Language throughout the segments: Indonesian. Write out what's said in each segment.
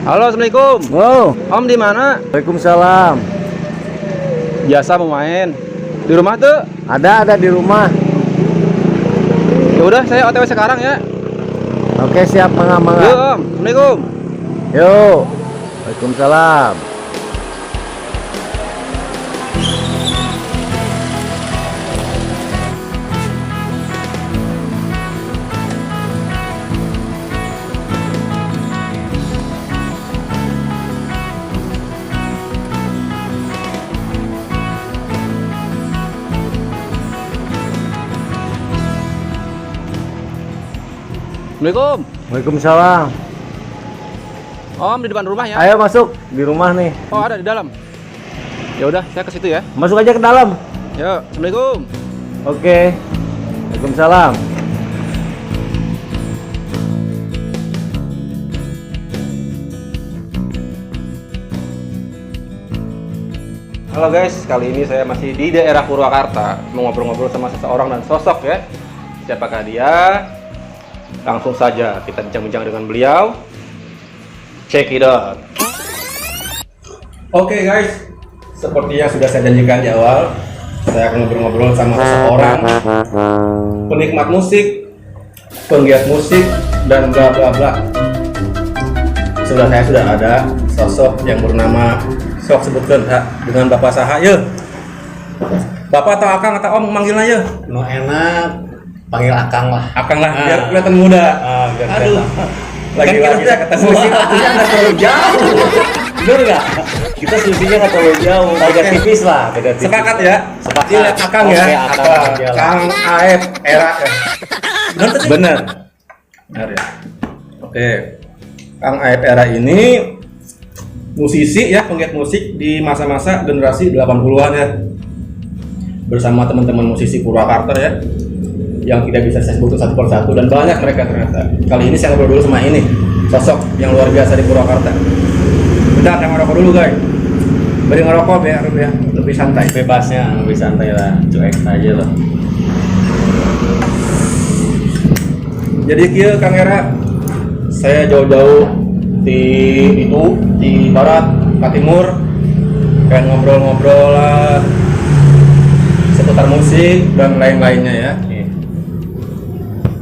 Halo, assalamualaikum. Oh, Om di mana? Waalaikumsalam. Biasa mau main. Di rumah tuh. Ada di rumah. Ya udah, saya OTW sekarang ya. Oke, siap, mangga. Yuk, Om. Assalamualaikum. Yuk. Waalaikumsalam. Assalamualaikum. Waalaikumsalam. Om di depan rumah ya. Ayo masuk di rumah nih. Oh, ada di dalam. Ya udah, saya ke situ ya. Masuk aja ke dalam. Yuk, assalamualaikum. Oke. Waalaikumsalam. Halo guys, kali ini saya masih di daerah Purwakarta. Mau ngobrol-ngobrol sama seseorang dan sosok ya. Siapakah dia? Langsung saja kita bincang-bincang dengan beliau. Check it out. Oke guys, seperti yang sudah saya janjikan di awal, saya akan ngobrol-ngobrol sama seseorang penikmat musik, penggiat musik, dan bla bla bla. Sebelah saya sudah ada sosok yang bernama, sok sebutkan dengan Bapak Saha ya. Bapak atau Akang atau Om manggilnya ya? No enak. Panggil Akang lah. Akang lah, biar kelihatan muda. Aduh, lagi-lagi saya ketemu. Waktunya nggak terlalu jauh. Bener nggak? Kita selisihnya nggak terlalu jauh. Beda tipis lah. Beda tipis. Sepakat ya? Sepakat. Ini Akang ya? Oke, Akang aja lah. Kang Aep era ya? Bener. Bener ya? Oke. Kang Aep era ini musisi ya, penggiat musik di masa-masa generasi 80-an ya. Bersama teman-teman musisi Purwakarta ya, yang tidak bisa saya sebutkan satu persatu, dan banyak mereka ternyata. Kali ini saya ngobrol dulu sama ini, sosok yang luar biasa di Purwakarta. Bentar, saya ngerokok dulu guys. Beri ngerokok biar lebih santai. Bebasnya, lebih santai lah. Cuek aja lah. Jadi kia Kang Era, saya jauh-jauh di barat, ke timur, pengen ngobrol-ngobrol lah seputar musik dan lain-lainnya ya.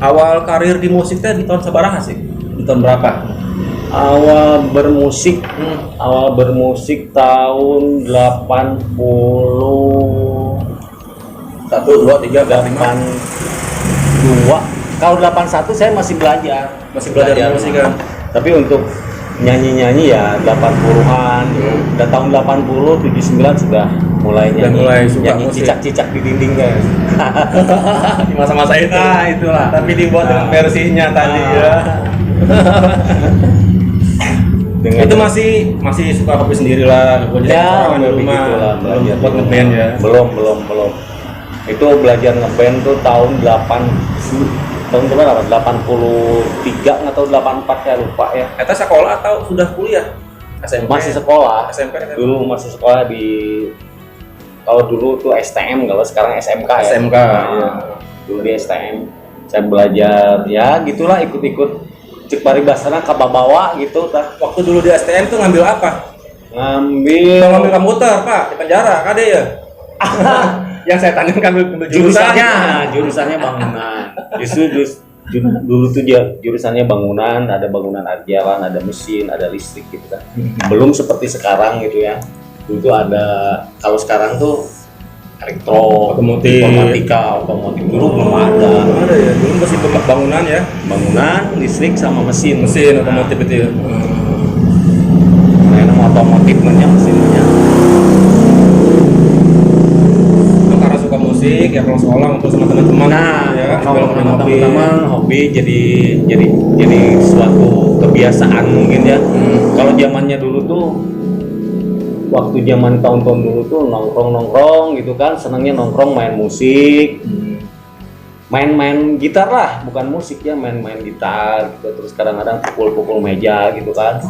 Awal karir di musiknya di tahun sabaraha sih? Di tahun berapa? Awal bermusik tahun 80 1, 2, 3, 4, 82. Kalau 81 saya masih belajar. Masih belajar musik kan? Tapi untuk nyanyi-nyanyi ya 80-an. Dan tahun 80, 79 sudah mulai Udah nyanyi. mulai suka nyanyi musik. cicak-cicak di dinding guys. Di masa-masa itu. Nah, itulah. Tapi dibuat dengan versinya tadi ya. Itu masih suka kopi sendiri lah. Ya, di rumah. begitulah, Belum belajar buat di ngeband rumah. ya. Belum. Itu belajar ngeband tuh tahun 83 atau 84 ya, lupa ya. Eta sekolah atau sudah kuliah? SMP. Masih sekolah. SMP kan? Dulu masih sekolah di, kalau dulu tuh STM, kalau sekarang SMK ya. SMK. Ya. Dulu di STM. Saya belajar ya gitulah, ikut-ikut cek paribasana kababawa gitu tah. Waktu dulu di STM tuh ngambil apa? Ngambil Komputer, Pak, di penjara, kade ya? Yang saya tanya ngambil jurusannya bangunan. Justru dulu tuh jurusannya bangunan, ada bangunan jalan, ada mesin, ada listrik gitu kan. Belum seperti sekarang gitu ya. Dulu tuh ada, kalau sekarang tuh elektro, Otomotif. informatika, otomotif. Dulu belum ada. Ada ya, dulu masih bangunan ya. Bangunan, listrik sama mesin. Mesin otomotif itu ya. Nah, nama otomotifnya mesinnya. Itu karena suka musik ya, kalau sekolah ngumpul sama teman-teman. Nah, ya, kalau ngopi. sama teman-teman hobi jadi suatu kebiasaan mungkin ya. Kalau zamannya dulu tuh, waktu zaman tahun-tahun dulu tuh nongkrong gitu kan, senangnya nongkrong main musik, main gitar lah, bukan musik ya, main gitar gitu. Terus kadang-kadang pukul meja gitu kan.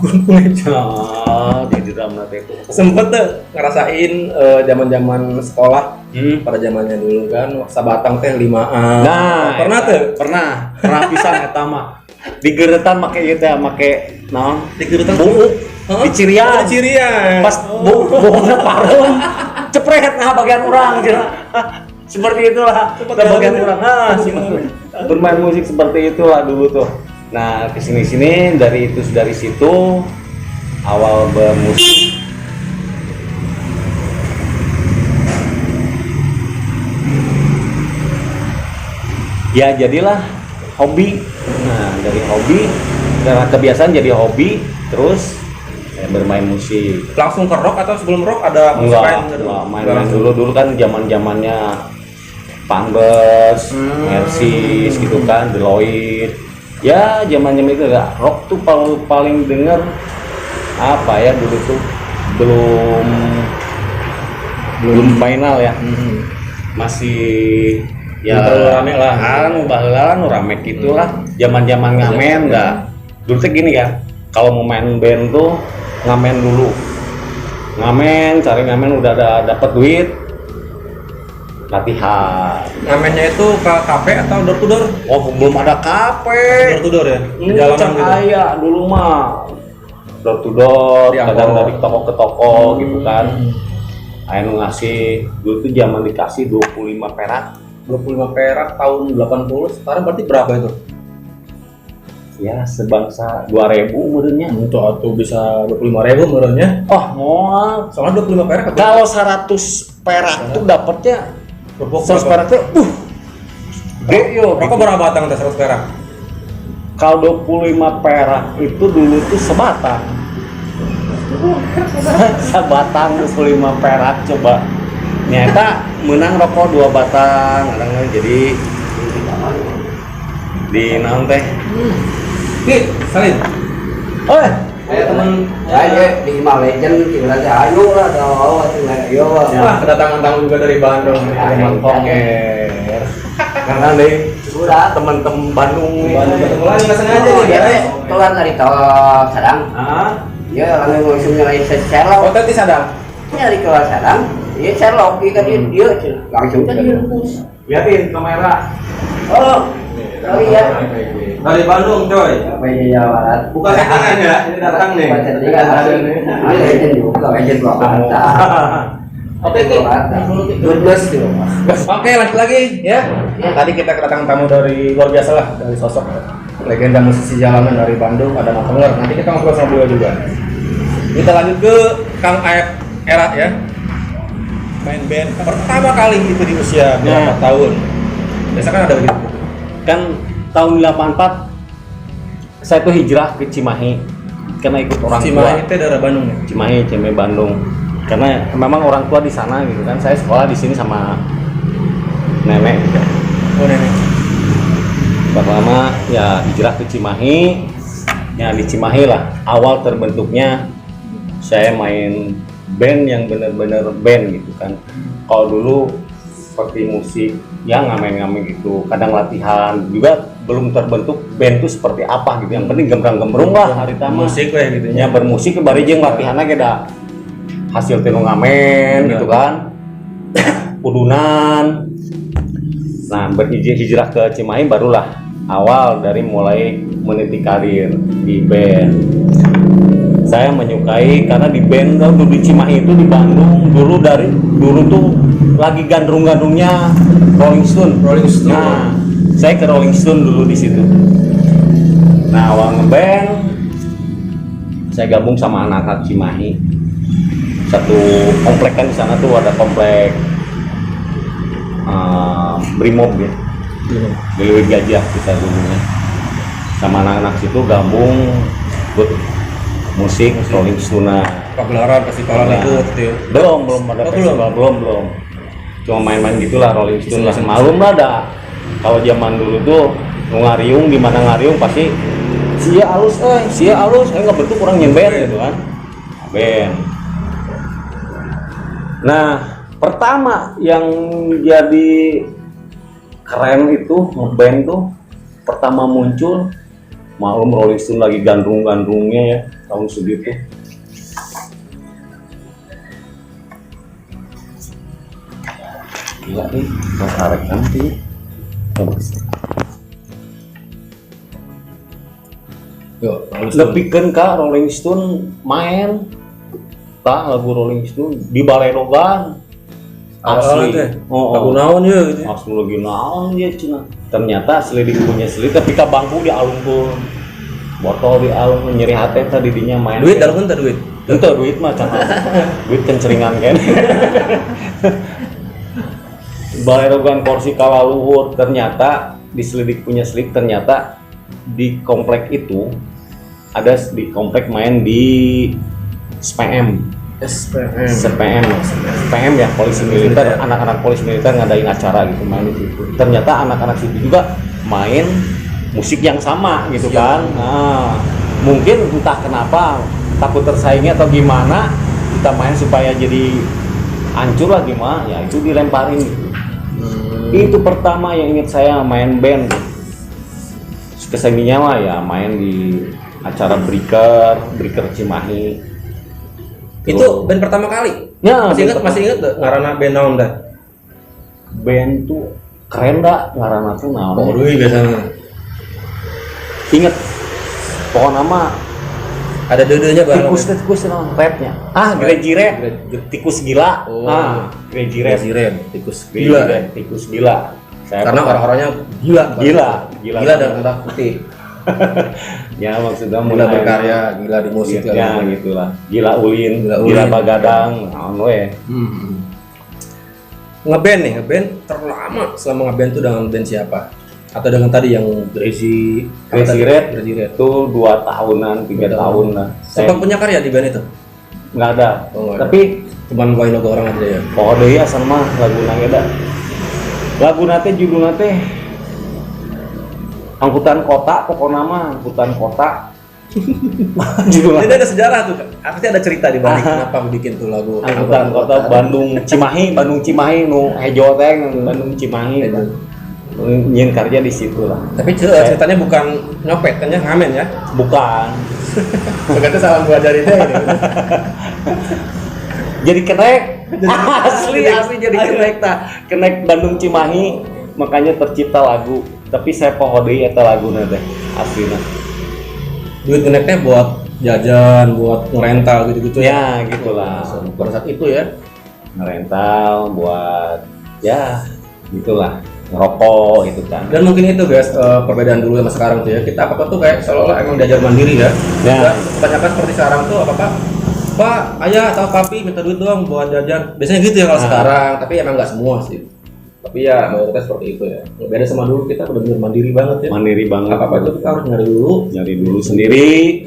Jadi drum nate itu. Sempet tuh ngerasain zaman-zaman sekolah pada zamannya dulu kan, sabatang teh 5A. Nah, pernah pernah pisan eta mah. Digeretan make ieu teh, make naon Dikerutan buu Hah? di cirian. Oh, di cirian. Pas buunya parem cepret nah bagian orang gitu. Seperti itulah bagian orang. Bermain musik seperti itulah dulu tuh. Nah kesini dari situ awal bermusik. Ya jadilah hobi. Nah dari hobi karena kebiasaan jadi hobi terus bermain musik. Langsung ke rock atau sebelum rock ada musik lain? Enggak, main dulu kan zamannya Panbers, Mercis gitu kan, Deloitte. Ya zaman itu enggak rock tuh paling denger apa ya dulu tuh belum final ya. Masih ya terlalu rame lah. Baheula rame gitulah. Zaman-zaman ngamen enggak. Dulu tuh gini kan, kalau mau main band tuh ngamen dulu. Cari ngamen udah dapat duit. Latihan. Ngamennya itu ke kafe atau door to door? Oh, belum ada kafe. Door to door ya? Di Jalanan jalanan gitu. aya dulu mah. Door to door, Di kadang angkot. dari toko ke toko gitu kan. Aya nu ngasih, dulu tuh zaman dikasih 25 perak. 25 perak tahun 80, sekarang berarti berapa itu? Ya sebangsa 2.000 meureunnya. Untuk atau bisa 25.000 menurutnya. Oh, moal. Soalnya 25 perak atau Kalau 100 perak tuh dapatnya 100 perak tuh gede yo. Rokok berapa batang teh 100 perak? Kalau 25 perak itu dulu tuh sebatang. Sebatang 25 perak coba. Nyata menang rokok 2 batang, kadang jadi di naon teh. Nih, salin. Oh, Saya teman saya di Hima Legend kira ayo lah dong ayo Wah, kedatangan tamu juga dari Bandung. oke. Karena deh sudah teman-teman Bandung Ketemu lagi nggak sengaja nih, guys. keluar dari tol Sadang ya langsung nyalain Sherlock Hotel di Sadang. dari keluar Sadang ya Sherlock dia langsung tadi rebus liatin kamera. oh iya Dari Bandung, coy. apa ini Jawa Bukan settingan ya, ini datang nih. bukan settingan ada Legend juga Legend Purwakarta Oke, good news tuh Oke, lanjut lagi ya. Tadi kita kedatangan tamu dari luar biasa lah, dari sosok legenda musisi jalanan dari Bandung, ada Mang Kenger. Nanti kita ngobrol sama beliau juga. Kita lanjut ke Kang Aep Era ya. Main band pertama kali itu di usia berapa tahun? Biasa kan ada begitu. Kan tahun 84 saya tuh hijrah ke Cimahi karena ikut orang tua. Cimahi itu daerah Bandung ya. Cimahi Bandung. Karena memang orang tua di sana gitu kan. Saya sekolah di sini sama nenek gitu. Oh, nenek. Pertama ya hijrah ke Cimahi. Ya di Cimahi lah awal terbentuknya saya main band yang benar-benar band gitu kan. Kalau dulu seperti musik ya ngamen-ngamen gitu, kadang latihan juga belum terbentuk band tuh seperti apa gitu. Yang penting gembrang-gembrung lah hari tamu. Musik lah gitu Ya bermusik bari jeung latihanna ge da hasil tinu ngamen gitu kan. Kudunan. Nah, berhijrah ke Cimahi barulah awal dari mulai meniti karir di band. Saya menyukai karena di band dulu di Cimahi itu di Bandung dulu tuh lagi gandrung-gandrungnya Rolling Stone. Nah, saya ke Rolling Stone dulu di situ. Nah, awal ngeband saya gabung sama anak-anak Cimahi. Satu komplek kan di sana tuh ada komplek Brimob ya. Dewi Gajah kita dulunya. Sama anak-anak situ gabung ikut musik Rolling Stone. Pagelaran festivalan ikut gitu ya. Belum ada festival, belum. Cuma main-main gitulah Rolling Stone lah. Malum lah ada. Kalau zaman dulu tuh ngariung gimana ngariung pasti sia alus nggak bentuk orang nyembet gitu kan. Band. Nah, pertama yang jadi keren itu ngeband tuh pertama muncul malum Rolling Stone lagi gandrung-gandrungnya ya tahun segitu. Gila nih, tertarik nanti. Yo, Nepikeun ka Rolling Stone main lagu Rolling Stone di Balerogan asli. Lagu naon ya gitu. Asli lagi naon ya cina. Ternyata selidik punya selidik ketika bangku dialungkeun. Botol dialungkeun nyeri hati tadi dinya main. Duit dalam teh duit. Itu duit mah cenah. Duit kenceringan kan. Balerogan kursi kala luhur, ternyata diselidik punya selidik, ternyata di komplek itu ada di komplek main di SPM ya, polisi militer, anak-anak polisi militer ngadain acara gitu main di situ. Ternyata anak-anak situ juga main musik yang sama gitu kan. Nah, mungkin entah kenapa takut tersaingi atau gimana, kita main supaya jadi hancur lah gimana, ya itu dilemparin gitu. Itu pertama yang ingat saya main band. Keseninya mah ya main di acara Breaker Cimahi. Itu band pertama kali. Ya, masih ingat tuh ngaranna band naon dah. Band tuh keren dah ngaranna tuh naon. Oh, deui biasanya. Ingat pokoknya mah Ada dua-duanya bareng. tikus naon rapnya. Crazy Red. Tikus gila. Crazy Red. Tikus Gila. gila. Tikus gila. Karena orang-orangnya gila dan udah putih. Ya maksudnya Gila berkarya, gila di musik ya gitulah. Gila ulin, gila bagadang, naon we. Ngeband terlama selama ngeband tuh dengan band siapa? Atau dengan tadi yang Crazy Red itu 2 tahunan, 3 tahun lah. Sempat punya karya di band itu? Nggak ada. Tapi cuman bawain lagu orang aja ya. Pokoknya ya sama lagu nangeda. Lagu nate judul nate angkutan kota, pokoknya mah angkutan kota. Judulnya Ini ada sejarah tuh, pasti ada cerita di balik kenapa bikin tuh lagu angkutan kota Bandung Cimahi nu hejo teh Bandung Cimahi. Nyin karya di situ lah. Tapi ceritanya bukan nyopet kan ya, ngamen ya? Bukan. Berarti salah gua ajarin deh ini. Jadi kenek. asli jadi kenek ta. Kenek Bandung Cimahi, makanya tercipta lagu. Tapi saya poho deui eta laguna teh aslina. Duit keneknya buat jajan, buat ngerental gitu-gitu ya. Ya, gitulah. Pada saat itu ya. Ngerental buat ya gitulah. Ngerokok gitu kan. Dan mungkin itu guys perbedaan dulu sama sekarang tuh ya. Kita apa tuh kayak seolah-olah emang diajar mandiri ya. Ya. Kebanyakan seperti sekarang tuh apa-apa Pak, ayah atau papi minta duit doang buat jajan. Biasanya gitu ya kalau sekarang, tapi emang nggak semua sih. Tapi ya mayoritas seperti itu ya. Beda sama dulu, kita benar-benar mandiri banget ya. Mandiri banget. Apa-apa itu kita harus nyari dulu sendiri.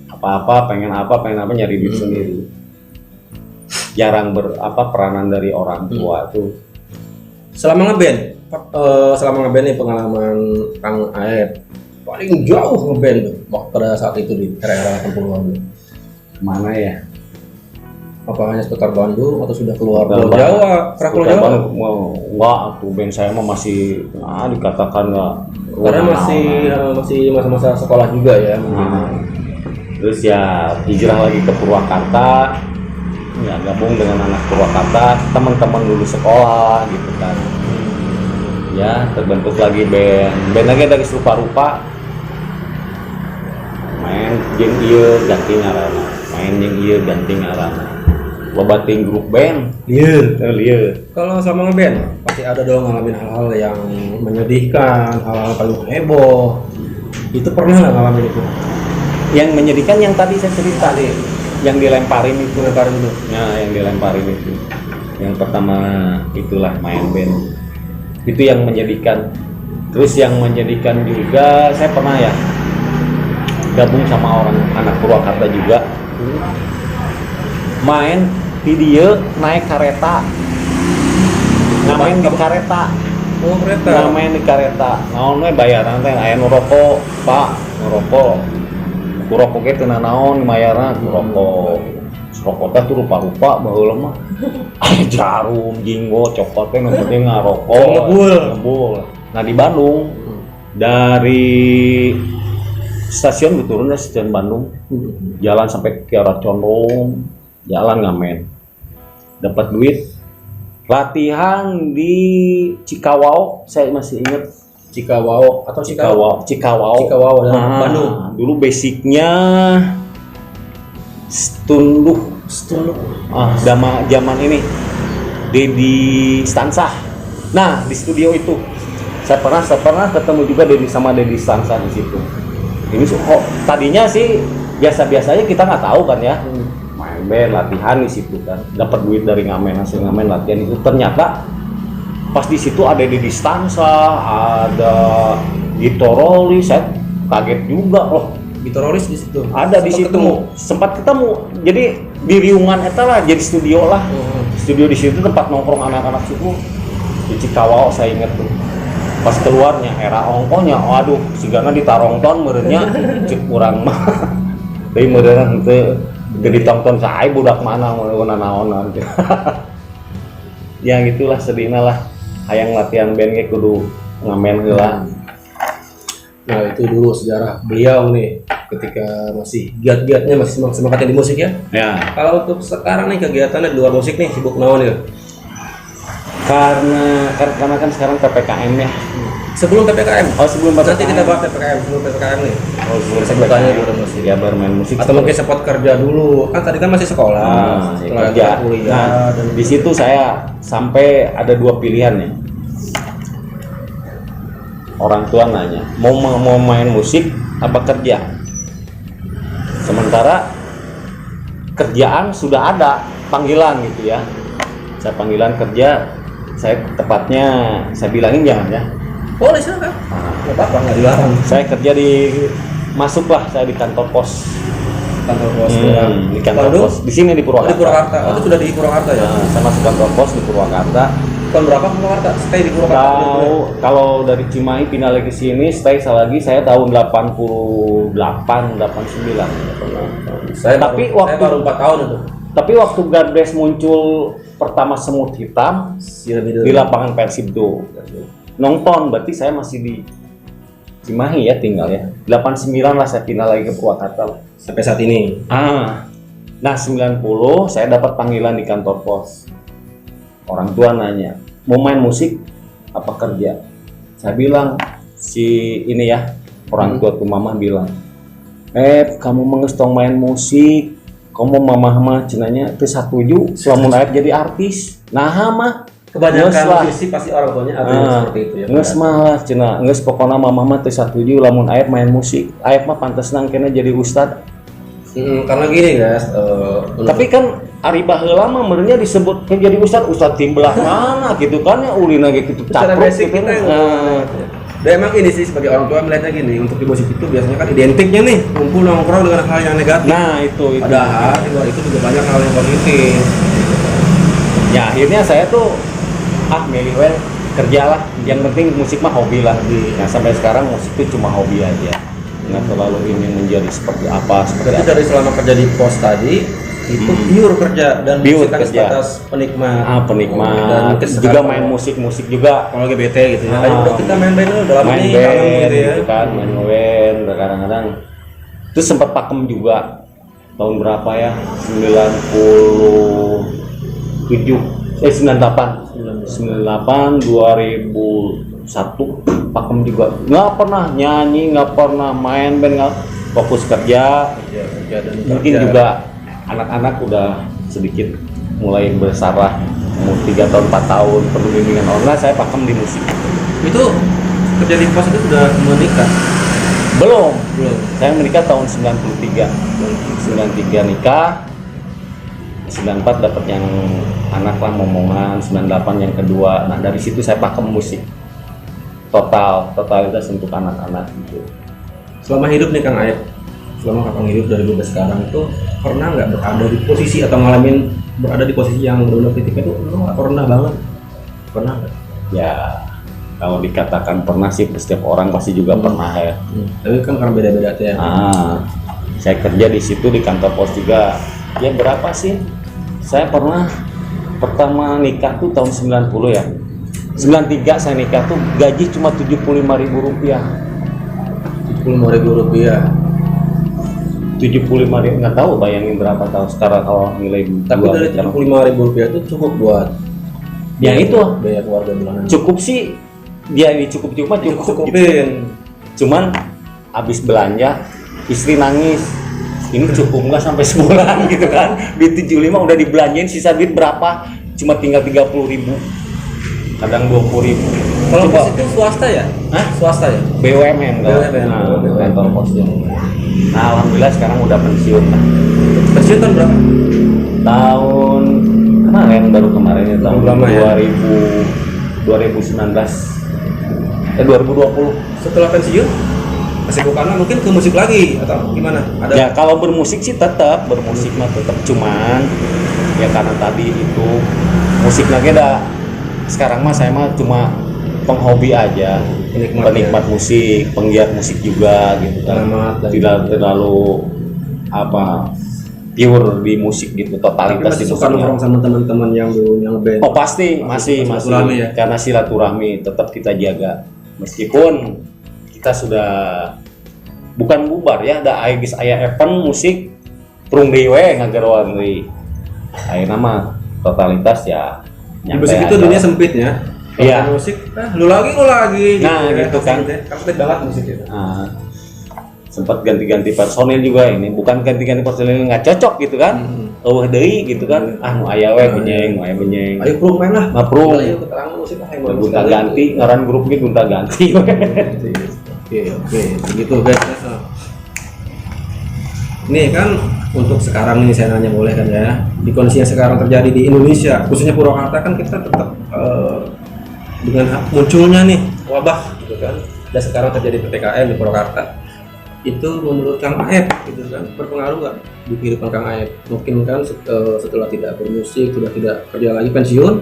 Apa-apa pengen nyari duit sendiri. Jarang peranan dari orang tua tuh. Selama ngeband nih pengalaman Kang Aep paling jauh ngeband tuh waktu pada saat itu di era-era 80-an tuh. Mana ya? Apa hanya seputar Bandung atau sudah keluar Pulau Jawa? Pulau Jawa? Enggak, tuh band saya mah masih dikatakan enggak. Karena masih masa-masa sekolah juga ya. Terus ya hijrah lagi ke Purwakarta. Ya gabung dengan anak Purwakarta, teman-teman dulu sekolah gitu kan. Ya terbentuk lagi band lagi dari rupa-rupa. Main jeung ieu ganti ngaranna. Loba ting grup band. Lieu. Kalau sama ngeband pasti ada dong ngalamin hal-hal yang menyedihkan, hal-hal paling heboh. Itu pernah nggak ngalamin itu? Yang menyedihkan yang tadi saya cerita deh, yang dilemparin itu. Nah, yang dilemparin itu. Yang pertama itulah main band. Itu yang menyedihkan. Terus yang menyedihkan juga saya pernah ya gabung sama orang anak Purwakarta juga. Main video naik kereta. Main di kereta. Oh, kereta. Main di kereta. Naon we bayaran teh aya nu rokok, Pak, ngerokok. Ku rokok ge teu naon bayaran ku rokok. Rokok teh tuh rupa-rupa baheula mah. Jarum, jinggo, cokot teh nu penting ngarokok. Ngebul. Nah di Bandung dari stasiun turun dari stasiun Bandung, jalan sampai ke arah Condong, jalan ngamen, dapat duit, latihan di Cikawao, saya masih ingat Cikawao atau Cikawao. Cikawao dan Bandung. Dulu basicnya Stunduk. Zaman ini Dedi Stansa. Nah, di studio itu saya pernah ketemu juga Dedi Stansa di situ. Ini tadinya sih biasa-biasa aja, kita nggak tahu kan ya. Main band, latihan di situ kan. Dapat duit dari ngamen, hasil ngamen latihan itu. Ternyata pas di situ ada Dedi Stansa, ada Gitoroli, saya kaget juga loh. Gitarolis di situ. Ada di situ. Sempat ketemu. Jadi di riungan eta lah, jadi studio lah. Studio di situ tempat nongkrong anak-anak suku. Di Cikawao saya inget tuh. Pas keluarnya era ongkohnya, waduh, sigana ditarongton meureunnya cek urang mah. Deui meureun teu ditonton sae budak mana meunana naonan. Ya gitulah sedihna lah. Hayang latihan band ge kudu ngamen heula. Nah itu dulu sejarah beliau nih ketika masih giat-giatnya, masih semangatnya di musik ya. Ya. Kalau untuk sekarang nih kegiatannya di luar musik nih sibuk naon ya? Karena kan sekarang PPKM ya. Sebelum PPKM. Oh sebelum PPKM. Nanti kita bahas PPKM sebelum PPKM nih. Oh sebelum Sebutannya di luar musik. Ya bermain musik. Atau mungkin sempat kerja dulu. Kan tadi kan masih sekolah. Setelah kerja. kuliah. Nah, dan di situ saya sampai ada dua pilihan ya. Orang tua nanya, mau main musik apa kerja? Sementara kerjaan sudah ada panggilan gitu ya. Saya panggilan kerja, saya tepatnya saya bilangin jangan ya. boleh silakan. Nggak apa-apa, nggak dilarang. Saya kerja masuklah saya di kantor pos. Kantor pos. Di kantor pos. Di sini di Purwakarta. Di Purwakarta. Oh, itu sudah di Purwakarta ya? Saya masuk kantor pos di Purwakarta. Tahun berapa Purwakarta? Stay di Purwakarta? Kalau dari Cimahi pindah lagi ke sini, stay lagi saya tahun 88, 89. Saya baru 4 tahun itu. Tapi waktu God Bless muncul pertama semut hitam di lapangan Persib tuh. Nonton, berarti saya masih di Cimahi ya tinggal ya. 89 lah saya pindah lagi ke Purwakarta sampai saat ini. Nah 90 saya dapat panggilan di kantor pos. Orang tua nanya, mau main musik apa kerja? Saya bilang, ini ya, orang tua tuh mama bilang, kamu mengestong main musik, kamu mama cenanya teu satuju selamun aya jadi artis. Nah mah kebanyakan musisi pasti orang tuanya ada yang seperti itu ya. Geus mah lah cenah, geus pokona mama teu satuju lamun aya main musik. Aya mah pantasna kena jadi ustad. Karena gini guys, tapi kan ari baheula mah meureunnya disebut jadi ustad tim belah mana gitu kan ya ulina ge kitu secara capruk basic gitu. kita dan emang ini sih sebagai orang tua melihatnya gini, untuk di musik itu biasanya kan identiknya nih kumpul nongkrong dengan hal yang negatif. Nah itu. Padahal di luar itu juga banyak hal yang positif. Ya akhirnya saya tuh milih kerja lah. Yang penting musik mah hobi lah. Nah sampai sekarang musik itu cuma hobi aja. Nggak terlalu ingin menjadi seperti apa. Berarti dari selama kerja di pos tadi itu pure kerja dan pure musik kan sebatas penikmat. Penikmat. Dan juga main musik juga. Kalau GBT gitu ya. Udah kita main band dulu dalam main ini band gitu ya. Kan, main band kadang-kadang. Terus sempat pakem juga tahun berapa ya? 98 2001 pakem juga. Nggak pernah nyanyi, nggak pernah main band, nggak fokus kerja. Mungkin juga anak-anak udah sedikit mulai besar lah, umur 3 tahun 4 tahun perlu bimbingan online. Saya pakem di musik. Itu kerja di pos itu sudah menikah? Belum. Saya menikah tahun 93 nikah, 94 dapat yang anak lah momongan, 98 yang kedua. Nah dari situ saya pakem musik totalitas untuk anak-anak gitu. Selama hidup nih Kang Aep, selama Kakang hidup dari dulu sekarang itu pernah nggak berada di posisi atau ngalamin berada di posisi yang benar-benar kritik itu pernah banget? Pernah nggak? Ya kalau dikatakan pernah sih, setiap orang pasti juga pernah ya. Tapi kan karena beda-beda ya. Saya kerja di situ di kantor pos juga. Ya berapa sih? Saya pernah pertama nikah tuh tahun 90 ya. 93 saya nikah tuh gaji cuma Rp75.000. Rp75.000 nggak tahu bayangin berapa tahun sekarang kalau nilai. Tapi dari Rp75.000 itu cukup buat yang itu biaya keluarga bulanan. cukup sih dia dicukup mah cukup gitu. Cukupin. Cuman habis belanja istri nangis, ini cukup nggak sampai sebulan gitu kan. Duit 75 udah dibelanjain, sisa duit berapa, cuma tinggal 30.000, kadang 20.000. Kalau Coba. pos itu swasta ya? Hah? Swasta ya? BUMN kan? BUMN. Nah, kantor pos itu. Nah, alhamdulillah sekarang udah pensiun lah. Pensiun tahun berapa? Tahun kemarin, baru kemarin ya, tahun Lama ya? 2019 2020. Setelah pensiun kesibukannya mungkin ke musik lagi atau gimana? Ada Ya kalau bermusik sih tetap bermusik mah tetap, cuman ya karena tadi itu musik lagi dah. Sekarang mah saya mah cuma penghobi aja, penikmat musik, penggiat musik juga gitu kan. Tidak terlalu apa pure di musik gitu, tapi totalitas masih di suka musiknya. nongkrong sama teman-teman yang dulu yang band. Oh pasti masih silaturahmi ya? karena silaturahmi tetap kita jaga meskipun kita sudah bukan bubar ya, ada aya event musik prung deui we ngageroan deui. Ayeuna mah totalitas ya Di musik itu aja. dunia sempit ya. Kalau Iya. musik, lu lagi Nah, ya. gitu kan. Sempit banget musik itu. Nah, sempat ganti-ganti personil juga ini, bukan ganti-ganti personil nggak cocok gitu kan. Eueuh deui gitu kan. Ah nu aya we benyeng, nu aya benyeng. Ayo prum main lah. Nah, prum. Ayo keterangan musik lah. ayo musik Gonta aja. ganti, ngaran grup ge gonta ganti. Oke, begitu guys. Nih kan untuk sekarang nih saya nanya boleh kan ya, di kondisi yang sekarang terjadi di Indonesia, khususnya Purwakarta kan kita tetap dengan munculnya nih wabah gitu kan, dan sekarang terjadi PPKM di Purwakarta, itu menurut Kang Aep gitu kan berpengaruh nggak di kehidupan Kang Aep? Mungkin kan setelah tidak bermusik, sudah tidak kerja lagi pensiun,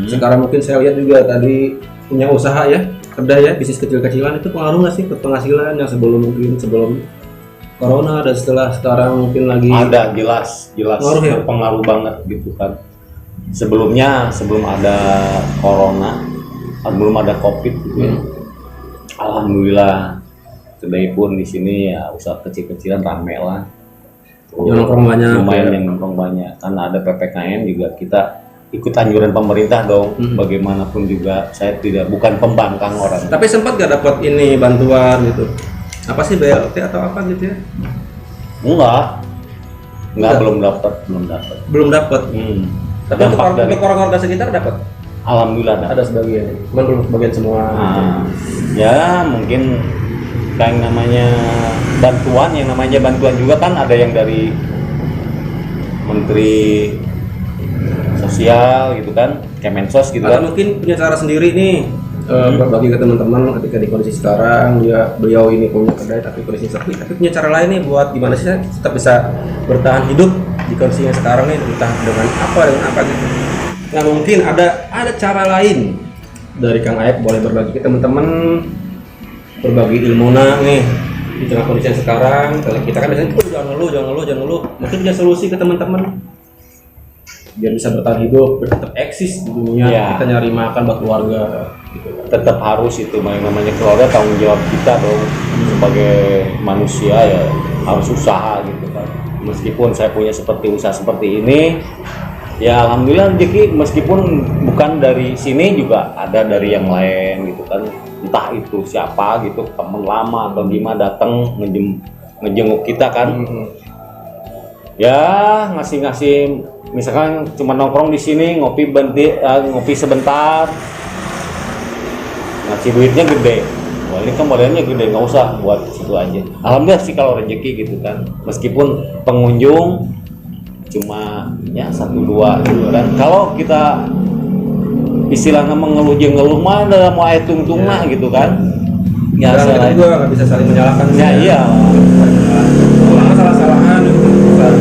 sekarang mungkin saya lihat juga tadi punya usaha ya, kedai ya, bisnis kecil-kecilan, itu pengaruh nggak sih ke penghasilan yang sebelum Corona dan setelah sekarang mungkin lagi Ada jelas Pengaruh ya? berpengaruh banget gitu kan. Sebelumnya sebelum ada corona, belum ada covid gitu ya. Alhamdulillah kedai pun di sini ya usaha kecil-kecilan rame lah. yang nongkrong banyak. Lumayan ya. yang nongkrong banyak karena ada PPKM juga kita ikut anjuran pemerintah dong. Bagaimanapun juga saya bukan pembangkang orang. Tapi sempat gak dapat ini bantuan gitu? Apa sih BLT atau apa gitu ya? Enggak, Enggak. belum dapat. Belum dapat. Tapi untuk Dampak dari- orang-orang sekitar dapat? Alhamdulillah dapat. Ada sebagian. Cuman belum sebagian semua. Nah, ya mungkin kayak namanya bantuan juga kan ada yang dari Menteri Sosial gitu kan, Kemensos gitu Atau kan. mungkin punya cara sendiri nih berbagi ke teman-teman ketika di kondisi sekarang beliau ini punya kedai tapi kondisi sepi, tapi punya cara lain nih buat gimana sih saya tetap bisa bertahan hidup di kondisi yang sekarang nih, entah dengan apa gitu. Nah mungkin ada cara lain dari Kang Aep, boleh berbagi ke teman-teman, berbagi ilmu nih di tengah kondisi yang sekarang. Kalau kita kan biasanya jangan ngeluh, mungkin punya solusi ke teman-teman biar bisa bertahan hidup, tetap eksis di dunia. Ya. Kita nyari makan buat keluarga gitu. Tetap harus itu yang namanya keluarga, tanggung jawab kita dong sebagai manusia ya, harus usaha gitu kan. Meskipun saya punya usaha seperti ini, ya alhamdulillah rezeki meskipun bukan dari sini juga ada dari yang lain gitu kan, entah itu siapa gitu, teman lama atau gimana datang ngejenguk kita kan. Ya ngasih misalkan cuma nongkrong di sini ngopi sebentar, ngasih duitnya gede. Wah ini kan modalnya gede, nggak usah buat situ aja. Alhamdulillah sih kalau rezeki gitu kan, meskipun pengunjung cuma ya 1-2 gitu kan. Kalau kita istilahnya mengeluh mah dalam mau tungtung mah gitu kan. Ya Dan kita selain juga nggak bisa saling menyalahkan. ya iya. Kalau salah-salahan gitu bukan.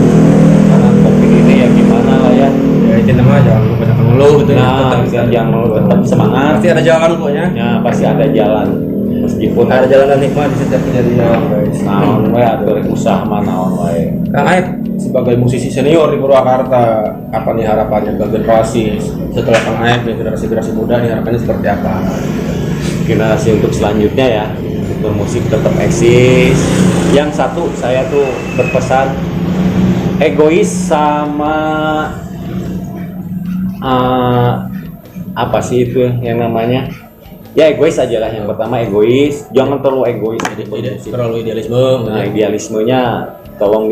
Karena covid ini ya gimana lah ya. Ya itu namanya jangan banyak ngeluh gitu ya. Nah, tetap semangat. Pasti ada jalan pokoknya. Ya pasti ada jalan. Meskipun Ada jalan dan hikmah di setiap kejadian, guys. naon wae atuh usaha mah naon wae. Kang Aep sebagai musisi senior di Purwakarta, apa nih harapannya ke generasi setelah Kang Aep nih, generasi muda nih harapannya seperti apa? Generasi untuk selanjutnya ya, bermusik tetap eksis. Yang satu saya tuh berpesan egois sama apa sih itu yang namanya Ya egois aja lah, yang pertama egois, jangan terlalu egois Terlalu idealisme. Nah, idealismenya tolong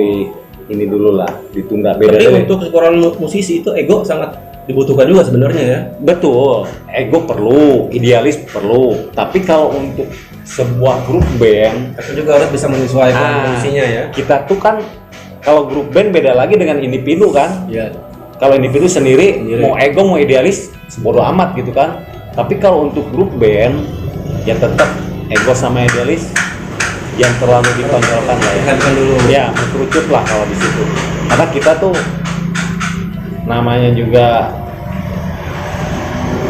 ini dulu lah, ditunda. Tapi Beda untuk kekurangan musisi itu ego sangat dibutuhkan juga sebenarnya ya. betul, ego perlu, idealis perlu. Tapi kalau untuk sebuah grup band, Kita juga harus bisa menyesuaikan kondisinya ya. kita tuh kan kalau grup band beda lagi dengan individu kan. Iya. Kalau individu sendiri mau ego mau idealis bodo amat gitu kan. Tapi kalau untuk grup band ya tetap ego sama idealis yang terlalu ditonjolkan lah ya. Dihantam dulu. Ya, mengerucut lah kalau di situ. Karena kita tuh namanya juga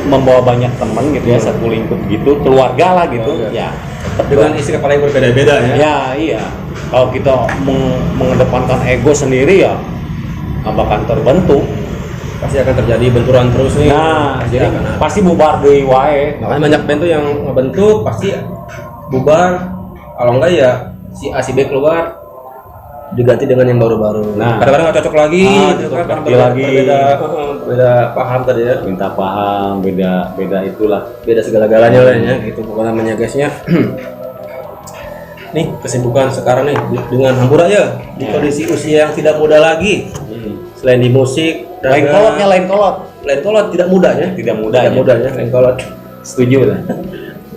membawa banyak teman gitu ya, satu lingkup gitu, keluarga lah gitu. Keluarga. Ya, tetap Dengan isi kepala yang berbeda-beda ya. ya iya. Kalau kita mengedepankan ego sendiri ya nggak bakal terbentuk. Pasti akan terjadi benturan terus nih. Nah, pasti jadi akan ada. pasti bubar deui wae. Makanya banyak band tuh yang ngebentuk pasti bubar. Kalau enggak ya si A si B keluar diganti dengan yang baru-baru. Nah. Kadang-kadang nggak cocok lagi, gitu kan? ganti Karena lagi. beda paham tadi ya. Minta paham, beda itulah. Beda segala-galanya lah ya, gitu bukan namanya guysnya. Nih kesibukan sekarang nih dengan Hambura ya di kondisi usia yang tidak muda lagi. Selain di musik, Lain kolotnya, lain kolot. lain kolot tidak mudanya. Tidak mudah Tidak ya. mudanya lain kolot. Setuju lah.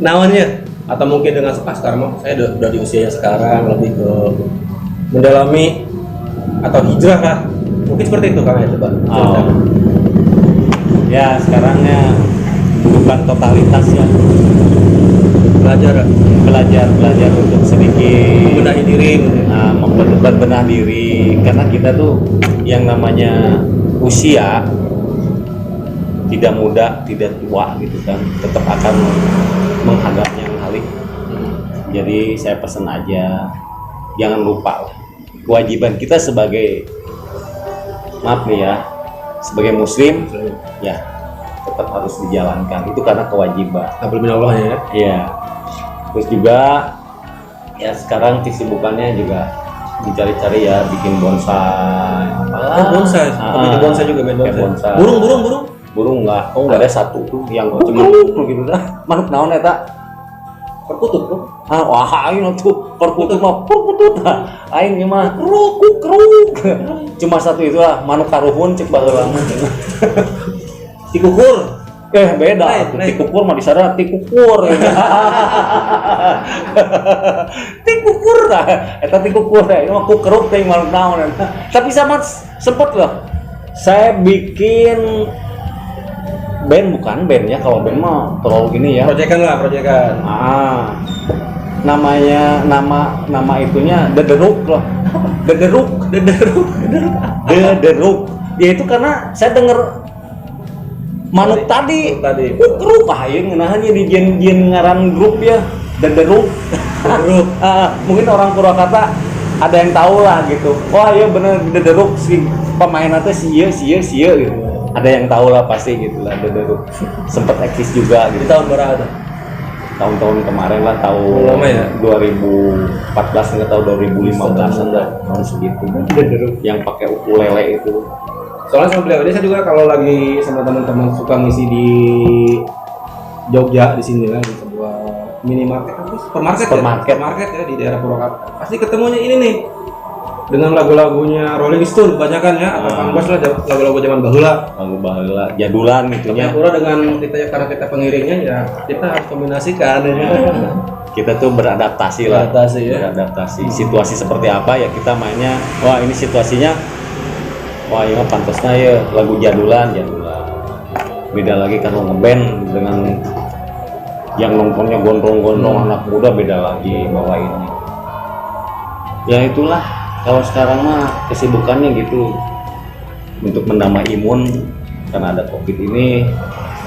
Naonnya atau mungkin dengan sekarang mah saya udah di usia yang sekarang lebih ke mendalami atau hijrah lah. Mungkin seperti itu Kang ya coba. Oh. Ya, sekarangnya bukan totalitas ya. Belajar untuk sedikit Benahi diri. berbenah diri, karena kita tuh yang namanya usia tidak muda tidak tua gitu kan, tetap akan menghadapnya halik. Jadi saya pesan aja jangan lupa lah, kewajiban kita sebagai maaf nih ya, sebagai muslim ya tetap harus dijalankan, itu karena kewajiban. Abdul minallah ya. Iya. Terus juga ya sekarang kesibukannya juga mencari-cari ya, bikin bonsai apa. Oh bonsai, bikin bonsai juga main Kayak bonsai. bonsai. Burung. Burung enggak. Oh, Ada satu tuh yang cuma gitu dah. Manuk naon eta? Perkutut bro. Wah aing tuh perkutut mah perkutut. Aing mah kruk. Cuma satu itu lah, manuk karuhun cek baheula. Tikukur. Beda, Lain. tikukur mah disana tikukur. Tikukur lah, eta tikukur ya, mah kukeruk teh manuk naon. Tapi sama sempet loh, saya bikin band, bukan band ya, kalau band mah terlalu gini ya. Proyekan. Nama itunya Dederuk loh. Dederuk. Ya itu karena saya denger manuk tadi kukruk aing ngeunaheun di jen ngaran grup ya Dederuk. Mungkin orang Purwakarta ada yang tahu lah gitu. Wah iya bener Dederuk, si pemainnya teh sia gitu. Ada yang tahu lah pasti gitu lah Dederuk. Sempet eksis juga Di gitu. tahun berapa? Tahun-tahun kemarin lah, tahun Lama ya? 2014 nggak tahu 2015 ada tahun segitu. Dederuk yang pakai ukulele itu. Soalnya sama beliau ini saya juga kalau lagi sama teman-teman suka ngisi di Jogja di sini lah, di sebuah minimarket atau supermarket ya di daerah Purwakarta. Pasti ketemunya ini nih dengan lagu-lagunya Rolling Stone kebanyakan ya, atau Pangos lah, lagu-lagu zaman baheula. Lagu baheula jadulan gitunya. Pura dengan kita ya, karena kita pengiringnya ya kita harus kombinasikan ya. Kita tuh beradaptasi lah. Beradaptasi ya. Situasi seperti apa ya kita mainnya. Wah ini situasinya. Wah ini mah pantasnya ya lagu jadulan. Beda lagi kalau ngeband dengan yang nongkrongnya gondrong-gondrong anak muda, beda lagi bawainnya. Ya itulah, kalau sekarang mah kesibukannya gitu untuk menambah imun karena ada COVID ini.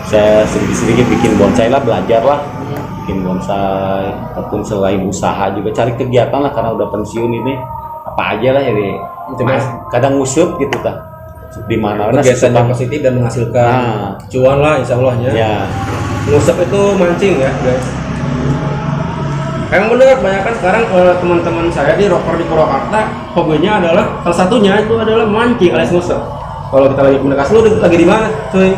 Saya sedikit-sedikit bikin bonsai lah, belajar lah bikin bonsai, ataupun selain usaha juga cari kegiatan lah karena udah pensiun ini. Apa aja lah jadi kadang ngusut gitu kan di mana kegiatan yang positif dan menghasilkan cuan lah insya Allah ya. Ngusap itu mancing ya guys. Emang bener kebanyakan sekarang teman-teman saya di rocker di Purwakarta hobinya adalah salah satunya itu adalah mancing alias ngusap. Kalau kita lagi komunikasi lu lagi di mana cuy?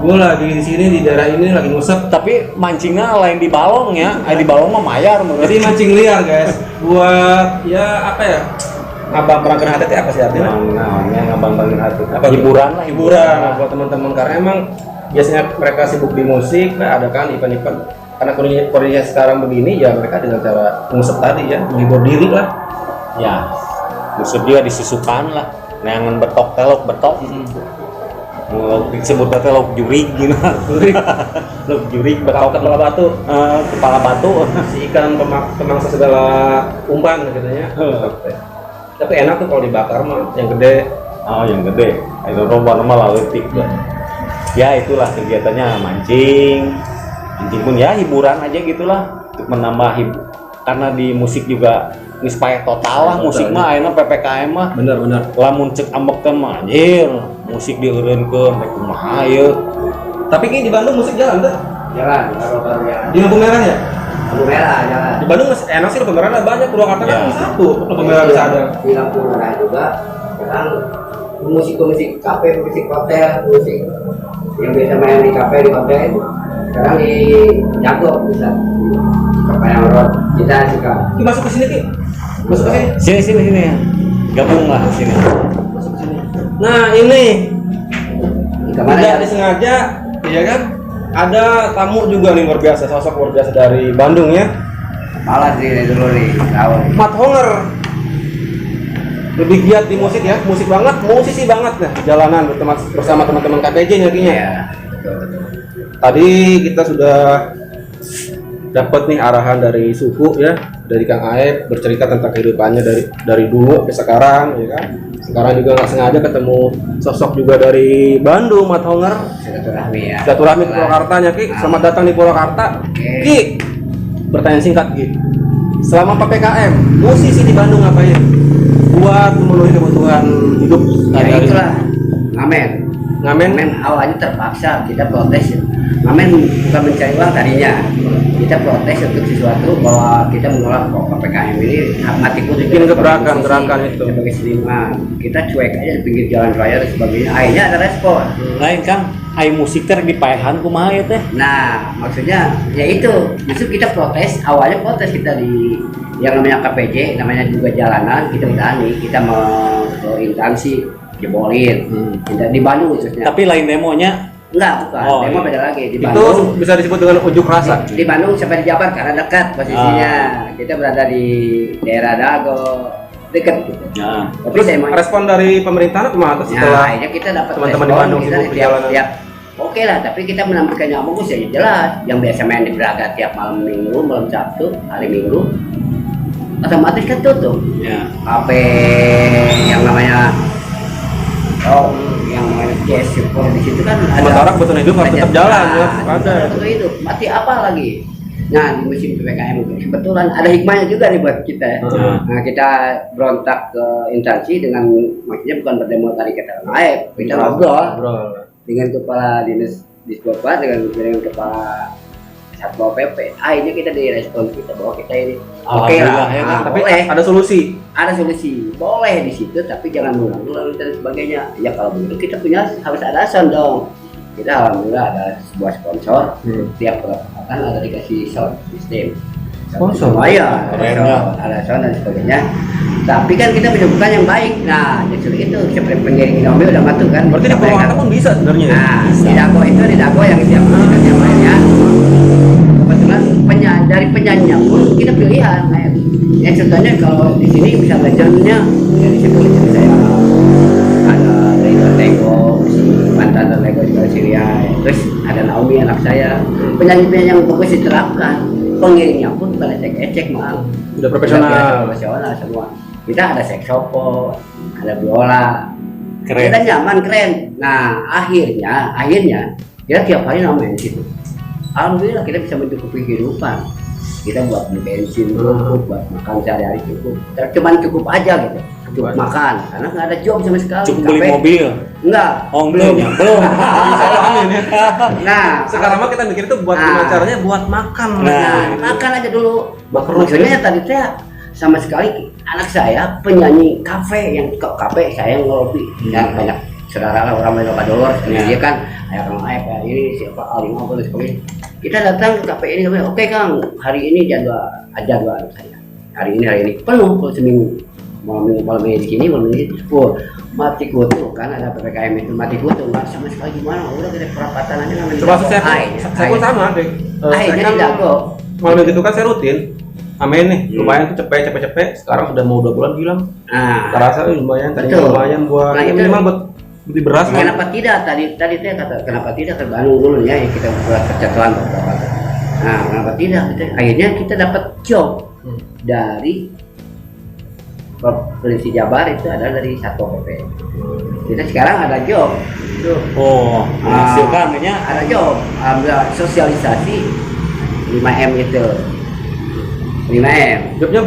Gue lagi di sini di daerah ini lagi ngusap. Tapi mancingnya lain di balong ya. Di balong mah mayar menurut. Jadi mancing liar guys. Buat ya apa ya? Ngabang perangkat hati itu apa sih artinya? Namanya ngabang-bangin hati. Apa tuh? Hiburan lah, Hiburan buat teman-teman karena emang biasanya mereka sibuk di musik, nah ada kan event-event. Karena kondisinya sekarang begini ya mereka dengan cara ngusap tadi ya, menghibur diri lah. Ya. Maksud dia disisukan lah. Neangan betok telok betok. Mau disebut telok jurig gitu. Telok jurig betok Kepala batu, kepala batu. si ikan pemangsa segala umpan katanya. Tapi enak tuh kalau dibakar mah, yang gede. Oh, yang gede. Itu lomba normal letik. Ya itulah kegiatannya mancing. Mancing pun ya hiburan aja gitulah untuk menambah karena di musik juga supaya total lah musik mah enak PPKM mah. Bener. Lamun cek ambek teh mah anjir, musik dieureunkeun teh kumaha ieu. Tapi ini di Bandung musik jalan tuh. Jalan, baru ya. Di lampu merah ya? Lampu merah jalan. Di Bandung masih enak sih lampu merah ada banyak. Purwakarta kan Ya. satu lampu merah bisa ada. Di lampu merah juga. Sekarang musik kafe, musik hotel, musik yang biasa main di kafe di hotel itu sekarang di Jago bisa di kafe yang road kita suka. Ki masuk ke sini Ki. Masuk ke sini. Sini ya. Gabung lah sini. Masuk ke sini. Nah, ini Kemana tidak ya? disengaja, ya kan? Ada tamu juga nih luar biasa, sosok luar biasa dari Bandung ya. Malah sih dulu nih tahu. Mat Honger. Lebih giat di musik ya, musik banget, musisi banget nah, jalanan bersama teman-teman KPJ nyakinya. Iya. Tadi kita sudah dapat nih arahan dari suku ya, dari Kang Aep bercerita tentang kehidupannya dari dulu sampai sekarang ya kan. Sekarang juga nggak sengaja ketemu sosok juga dari Bandung, Mat Honger. Silaturahmi ya. Silaturahmi ke Purwakarta nya Ki. Selamat datang di Purwakarta. Ki, bertanya singkat Ki. Selama PPKM, musisi di Bandung ngapain? Buat memenuhi kebutuhan hidup Ya sehari-hari. itulah ngamen. Ngamen. Ngamen awalnya terpaksa kita protes. Ngamen bukan mencari uang tadinya. Kita protes untuk sesuatu bahwa kita menolak kok PPKM ini mati kutu Bikin gerakan itu. sebagai seniman. Kita cuek aja di pinggir jalan raya dan sebagainya. Akhirnya ada respon. Lain Kang, aya musik teh dipaehan kumaha ya teh? Nah, maksudnya ya itu. Justru kita protes, awalnya protes kita di yang namanya KPJ, namanya juga jalanan, kita berani, kita mau ke instansi jebolin. Tidak di Bandung khususnya. Tapi lain demonya. Enggak, bukan. Oh, Demo iya. beda lagi di Itu Bandung. bisa disebut dengan unjuk rasa. Di Bandung sampai di Jabar karena dekat posisinya. Kita berada di daerah Dago, dekat gitu. Nah, Tapi Terus demo respon dari pemerintah kemana tuh Nah, setelah akhirnya kita dapat teman-teman di respon, Bandung kita sibuk perjalanan? tiap oke lah, tapi kita menampilkan yang bagus ya jelas. Yang biasa main di Braga tiap malam Minggu, malam Sabtu, hari Minggu, otomatis kan tutup. ya. Kafe yang namanya yang namanya jazz support di situ kan ada. Sementara kebutuhan hidup harus tetap jalan ya. Ada. Kebutuhan hidup, mati apa lagi? Nah di musim PPKM kebetulan ada hikmahnya juga nih buat kita. Nah kita berontak ke instansi dengan maksudnya bukan berdemo tadi kita naik, kita ngobrol dengan kepala dinas Dispopar dengan kepala Satpol PP. Akhirnya kita direspon kita bahwa kita ini oke lah, Alhamdulillah, ya kan? Tapi boleh. ada solusi. Ada solusi, boleh di situ, tapi jangan mengulang dan sebagainya. Ya kalau begitu kita punya harus ada alasan dong. Kita alhamdulillah ada sebuah sponsor. Tiap perapatan ada dikasih sound system. Sponsor? Lumayan, Keren ya. ada sound dan sebagainya. Tapi kan kita menyebutkan yang baik. Nah, justru itu seperti pengiring Indomie udah masuk kan. Berarti di Purwakarta pun bisa sebenarnya. ya? Nah, di Dago itu di Dago yang tiap musikan yang lainnya. Kebetulan dari penyanyinya pun kita pilihan. Nah, yang contohnya kalau di sini bisa legendnya ya di situ legend saya ada Reza Tego, mantan Tego juga Syria. Terus ada Naomi anak saya. Penyanyi-penyanyi yang bagus diterapkan. Pengiringnya pun bukan ecek-ecek maaf. Udah profesional. Profesional semua. Kita ada saxophone, ada biola, Keren. kita nyaman keren. Nah akhirnya kita tiap hari main di situ. Alhamdulillah kita bisa mencukupi kehidupan. Kita buat beli bensin cukup, buat makan sehari-hari cukup. Cuman cukup aja gitu, cukup makan. Karena nggak ada job sama sekali. Cukup beli Capek. mobil. Enggak. Oh, belum. Nah Sekarang mah kita mikir itu buat gimana caranya buat makan. Nah, makan aja dulu. Makan Maksudnya tadi saya sama sekali anak saya penyanyi kafe yang kafe saya ngelobi yang banyak saudara lah orang main Lokadolor, Ya. dia kan ayah Kang Aep kayak ini siapa Alim apa dan sebagainya. Kita datang ke KPI ini, oke Kang, hari ini jadwal saya. Hari ini penuh kalau seminggu. Malam ini di sini, malam ini. Wah, mati kutu kan ada PPKM itu mati kutu nggak sama sekali gimana? Udah kita perapatan aja namanya. Termasuk saya pun sama deh. Saya jadi kan jago. malam itu kan saya rutin. Amin nih, lumayan tuh cepet. Sekarang sudah mau 2 bulan hilang. Nah, Terasa lumayan, tadi betul. lumayan buat Nah, itu- minimal buat beli beras kan. kenapa tidak? Tadi saya kata kenapa tidak ke Bandung dulu ya yang kita buat percatuan. Nah, kenapa tidak? Akhirnya kita dapat job dari Provinsi Jabar itu adalah dari Satpol PP. Kita sekarang ada job. Itu Oh, menghasilkan ya. ada job. Alhamdulillah sosialisasi 5M itu. 5M. Jobnya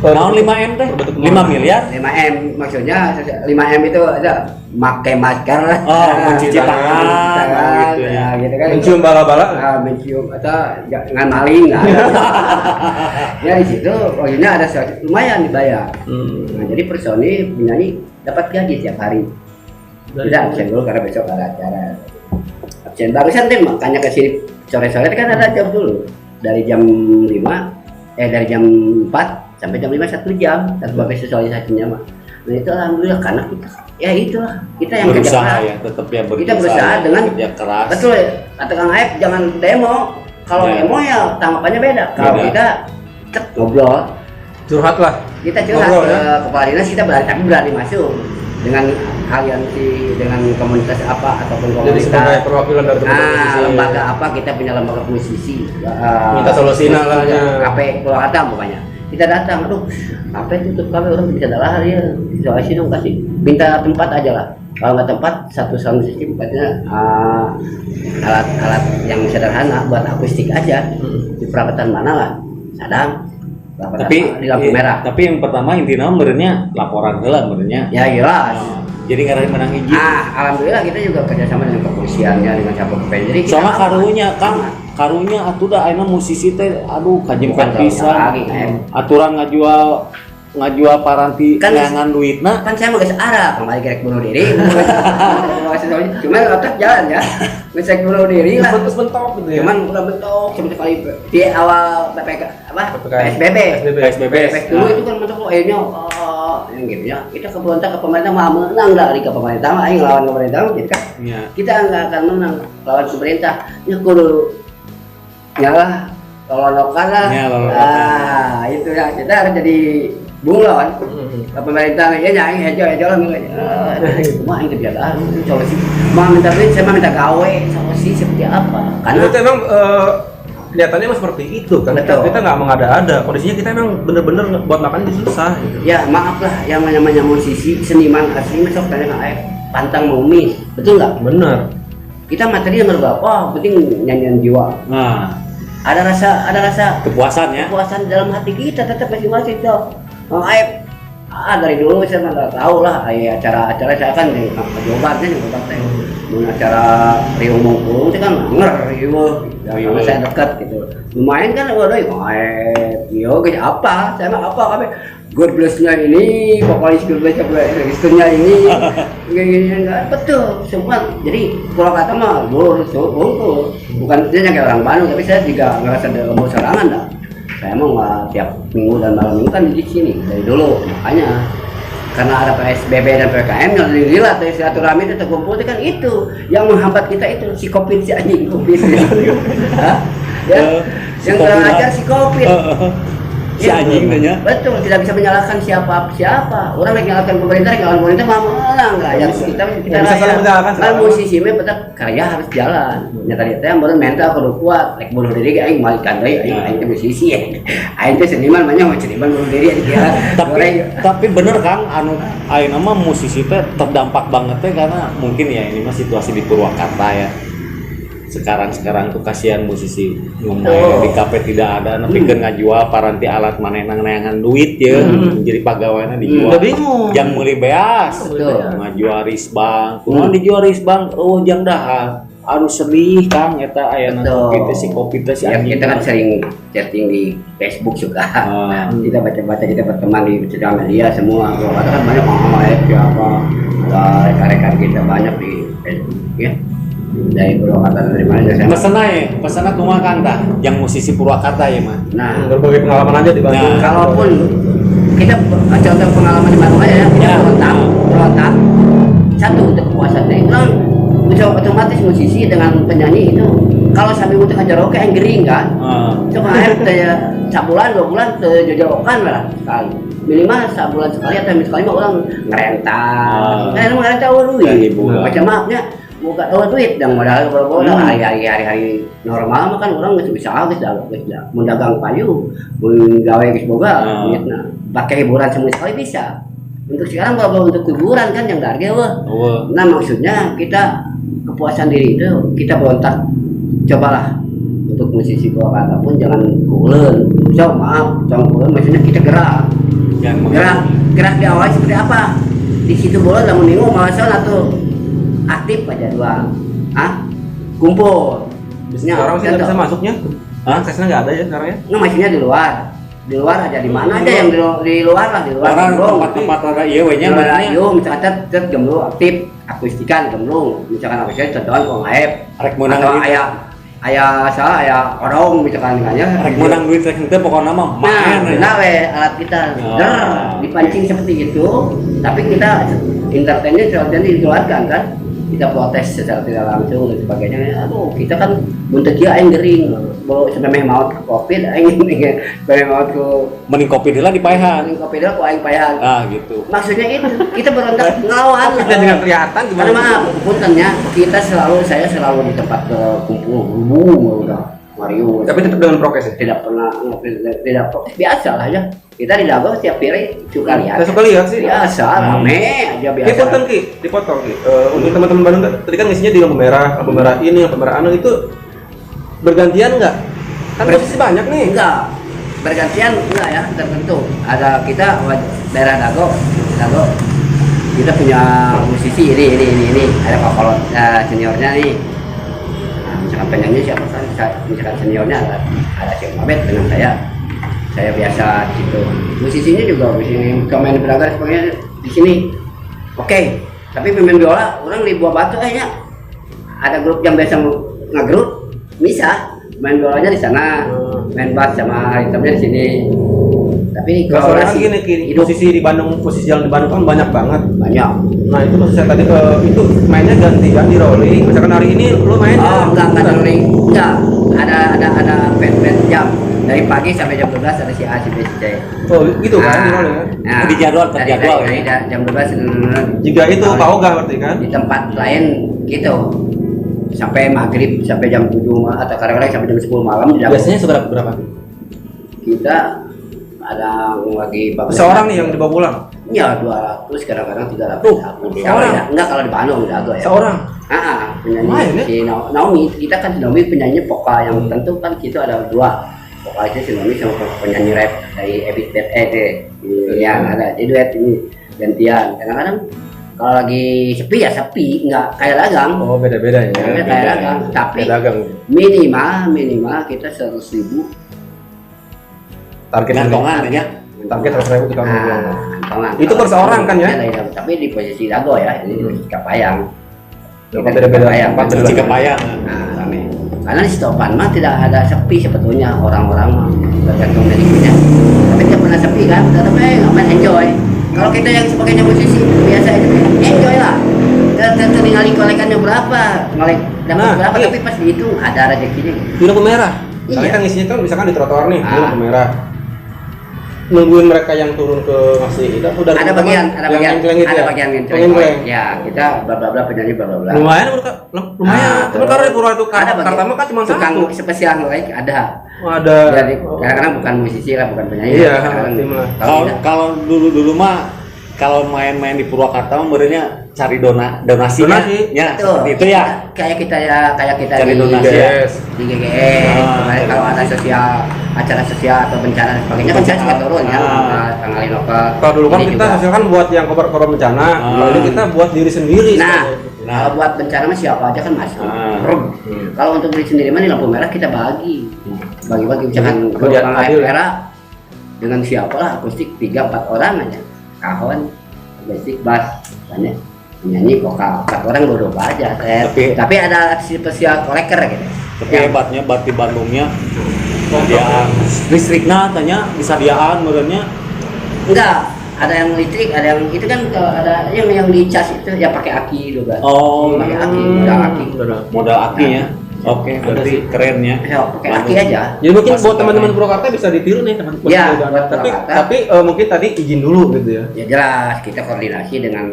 Tahun 5M teh, 5 miliar. 5M maksudnya 5M itu ada pakai masker, Oh, mencuci tangan, gitu ya. gitu kan. mencium bala-bala. Mencium atau jangan maling nggak ada. Ya di situ pokoknya ada lumayan dibayar. Nah, jadi personil penyanyi dapat gaji tiap hari. Tidak absen dulu karena besok ada acara. Absen barusan deh makanya ke sini sore-sore kan ada jam dulu dari jam 5 dari jam 4 sampai jam 5 1 jam dan sebagai sosialisasinya mah. Nah itu alhamdulillah karena kita yang kerja Berusaha keras. ya, tetap ya Kita berusaha dengan kerja keras. Betul ya, kata Kang Aep jangan demo. Kalau Ya. demo ya tanggapannya beda. Kalau Beda. kita ngobrol, Curhat lah. kita curhat Ngobrol, ke ya. kepala dinas kita berani masuk dengan aliansi dengan komunitas apa ataupun Jadi sebagai komunitas. perwakilan dari teman-teman musisi. Lembaga apa kita punya lembaga musisi. Minta solusi lah ya. KP Purwakarta umpamanya. Kita datang, aduh, KP tutup KP orang bisa dalah ya. Isolasi dong kasih. Minta tempat aja lah. Kalau nggak tempat satu sound system katanya alat-alat yang sederhana buat akustik aja. Di perawatan mana lah? Sadang. Perawatan Tapi di lampu merah. Tapi yang pertama intinya merenya laporan heula merenya. Ya jelas. Jadi ngarep menang hiji. Alhamdulillah kita juga kerjasama dengan kepolisiannya dengan Satpol PP. Jadi kita Soalnya aman. karunya kan karunya atuh dah ayeuna musisi teh aduh kajem Bukan pisan. lagi, kan. Aturan ngajual paranti Kan- ngangan duitna. Kan saya mau geus arah kembali gerek bunuh diri. Cuma otak jalan ya. Geus bunuh diri lah. Terus bentok gitu ya. Cuman udah bentuk seperti kali di awal PSBB. PSBB. Dulu itu kan bentuk akhirnya yang gitu ya. Kita keberontak ke pemerintah mau menang dari ke pemerintah mah aing lawan pemerintah gitu kan. Iya. Kita nggak akan menang lawan pemerintah. Ya kudu nyalah kalau lokal lah. Ya, lawan lokal. Itu ya kita harus jadi bunglon. Ke pemerintah ya nyai hejo lah mah ini kebiasaan solusi mau minta duit saya mah minta gawe solusi seperti apa Karena itu emang kelihatannya emang seperti itu kan. Betul. Kita nggak mengada-ada. Kondisinya kita emang bener-bener buat makan itu susah. Gitu. ya maaf lah yang namanya musisi seniman asli masuk tanya nggak pantang mengemis betul nggak Bener. kita materi nomor berapa penting nyanyian jiwa Nah, ada rasa kepuasan ya. kepuasan dalam hati kita tetap masing-masing tuh dari dulu saya nggak tahu lah acara-acara saya kan di Jobatnya mau acara Rio Mongkung itu kan Rio sama saya dekat gitu lumayan kan waduh yo kayak apa saya mah apa kami God bless-nya ini vokalis God bless-nya ini gini enggak betul semua jadi kalau kata mah lurus bukan dia kayak orang Bandung tapi saya juga ngerasa ada mau serangan dah saya mau nggak tiap minggu dan malam minggu kan di sini dari dulu makanya karena ada PSBB dan PPKM yang dilihat dari silaturahmi itu terkumpul itu kan itu yang menghambat kita itu si COVID si anjing COVID Hah? Ya, Si yang COVID kurang lah. ajar si COVID Si anjing nanya. betul tidak bisa menyalahkan siapa orang yang menyalahkan pemerintah mau menang rakyat kita Ya, bisa saling menyalahkan, kan salah. musisi mah tetap karya harus jalan ya tadi teh yang mental kudu kuat like bunuh diri aing malikan deui aing teh musisi aing teh seniman mah mau seniman bunuh diri dia Tapi bener Kang anu ayeuna mah musisi teh terdampak banget teh karena mungkin ya ini mah situasi di Purwakarta ya. Sekarang tuh kasihan musisi ngomong di kafe tidak ada tapi kan ngajual paranti alat manehna neangan duit ya jadi pegawainya dijual Udah bingung. jang meuli beas Betul. ngajual risbang kumaha dijual risbang oh jang dahar harus sedih Kang eta ayana kopi teh si ya, anjing kita kan sering chatting di Facebook suka kita baca-baca kita berteman di sosial media semua kalau kata kan banyak siapa rekan-rekan kita banyak di Facebook ya. Dari Purwakarta dari mana dari sana. Pesannya kumaha Kang tah yang musisi Purwakarta ya mah. Nah, Berbagi pengalaman aja di Bandung. Nah. kalaupun kita contoh pengalaman di Bandung aja ya, kita Ya. berontak satu untuk kepuasan dari orang otomatis musisi dengan penyanyi itu kalau sambil untuk karaoke yang gering kan. Cuma kayak sebulan 2 bulan jojolokan lah sekali. Minimal sebulan sekali atau sekali mah orang ngerental. Ngerental duit. Macam maafnya bukan duit dan modal berapa hari-hari normal mah kan orang nggak bisa habis dah mau dagang payu mau gawe geus boga duitna pakai hiburan semua sekali bisa untuk sekarang kalau untuk hiburan kan yang harga wah nah maksudnya kita kepuasan diri itu kita berontak cobalah untuk musisi Purwakarta pun jangan kulen jangan kulen maksudnya kita gerak di awal seperti apa di situ bola lamun minggu malasan atau aktif aja doang, kumpul. Sekarang sih nggak bisa masuknya, aksesnya nggak ada ya sekarang ya? Nggak maksudnya di luar aja di mana aja yang di luar lah di luar. Tempat ada iya wenya radio misalkan gemblung aktif akustikan gemblung misalkan akustikan contohan kok ngaep rek menang atau ayah orang misalkan dengannya rek menang duit rek henteu pokokna mah main nah we alat kita dipancing seperti itu tapi kita entertainnya selalu dikeluarkan kan kita protes secara tidak langsung dan sebagainya. Aduh, kita kan buntut dia aing gering. Kalau sampai mau ke Covid aing sampai mau ke mending kopi deula dipaehan. mending Covid ku aing paehan. Gitu. Maksudnya itu kita berontak ngelawan. Dan dengan kelihatan gimana? Karena maaf, puntennya saya selalu di tempat kumpul udah Mario. Tapi tetap dengan prokes ya? Tidak pernah tidak prokes biasa lah ya. Kita di Dago setiap hari suka lihat. Saya suka lihat sih. Biasa, rame aja biasa. Dipotong dipotong Ki. Untuk teman-teman Bandung tadi kan ngisinya di lampu merah ini, lampu merah anu itu bergantian nggak? Kan posisi banyak nih. Enggak, bergantian enggak ya, tertentu. Ada kita daerah Dago, kita punya musisi ini. Ada Pak seniornya nih. Nah, misalkan penyanyi siapa kan? Misalkan seniornya ada Cik Mabet dengan saya biasa gitu. Musisinya juga musisi pemain beragam sebagainya di sini. Oke. Tapi pemain biola orang di Buah Batu kayaknya ada grup yang biasa ngegrup bisa main biolanya di sana, main bass sama hitamnya di sini. Tapi kalau Soalnya gini posisi di Bandung, posisi jalan di Bandung kan banyak banget. banyak. Nah itu maksud saya tadi itu mainnya ganti rolling. Misalkan hari ini lu main enggak rolling. Enggak. Ada band jam dari pagi sampai jam 12 ada si A, si B, si C. Oh gitu kan di rolling kan? Nah, Di jadwal, terjadwal dari jam 12 Jika itu Pak Oga berarti kan? di tempat lain gitu sampai maghrib sampai jam 7 atau kadang-kadang sampai jam 10 malam di Dago. Biasanya berapa? Kita ada lagi Seorang nih yang dibawa pulang? ya 200 kadang-kadang 300 seorang? ya. Enggak kalau di Bandung di Dago ya Seorang? penyanyi si Naomi kita kan si Naomi penyanyi vokal yang tentu kan kita ada 2 vokal itu si Naomi sama penyanyi rap dari Ebit yang ada di duet ini gantian kadang-kadang kalau lagi sepi ya sepi nggak kayak dagang Beda-beda ya. kayak dagang tapi Kayak dagang. minimal kita 100.000 Target Gantongan ya. Target 100.000 kita ngomong. gantongan. Itu per seorang kan ya? Tapi di posisi Dago ya, ini di posisi Kapayang. Beda-beda tempat Cuci beda-beda. kepayang. Nah, rame. Karena di Stopan mah tidak ada sepi sebetulnya orang-orang mah tergantung dari punya. Tapi tidak pernah sepi kan, tetap ngamen enjoy. Kalau kita yang sebagainya musisi biasa aja enjoy lah. Tinggal kolekannya berapa, ngolek dapat berapa, tapi pas dihitung ada rezekinya. Di lampu merah. Kalian Iya. kan ngisinya kan misalkan di trotoar nih, di lampu merah. Nungguin mereka yang turun ke ngasih itu udah Ada bagian Ngeleng. ya kita bla bla bla penyanyi bla bla bla. Lumayan mereka, lumayan. Tapi kalau di Purwa itu Kartama kan cuma tukang satu. spesial like ada. Ada. Jadi karena bukan musisi lah, bukan penyanyi. Iya, Kadang- tim lah. Kalau dulu mah kalau main-main di Purwakarta mah sebenarnya cari donasi ya Tuh, seperti itu ya. Kayak kita Cari di donasi ya. di GGS. Kemarin kalau ada acara sosial atau bencana dan sebagainya kan saya suka turun ya, tanggalin lokal. Kalau dulu kan Ini kita juga. hasil kan buat yang korban bencana, kalau ini kita buat diri sendiri. Nah, Nah. kalau buat bencana mah siapa aja kan masuk. Ah. Kalau untuk diri sendiri mah di lampu merah kita bagi-bagi misalkan Kemudian kalau adil. merah dengan siapa lah akustik 3-4 orang aja, kahon, basic, bass, banyak. penyanyi vokal, orang duduk aja. Tapi ada spesial koleker gitu. Tapi hebatnya berarti Bandungnya sediaan listriknya tanya disediaan menurutnya. Enggak, ada yang listrik, ada yang itu kan kalau ada yang dicas itu ya pakai aki juga. Oh, Pakai aki, modal aki. Modal akinya. Oke, berarti kerennya. Ya, pakai aki aja. Jadi mungkin buat teman-teman Purwakarta bisa ditiru nih teman-teman. Ya, Purwakarta. buat Tapi mungkin tadi izin dulu gitu ya. Ya jelas kita koordinasi dengan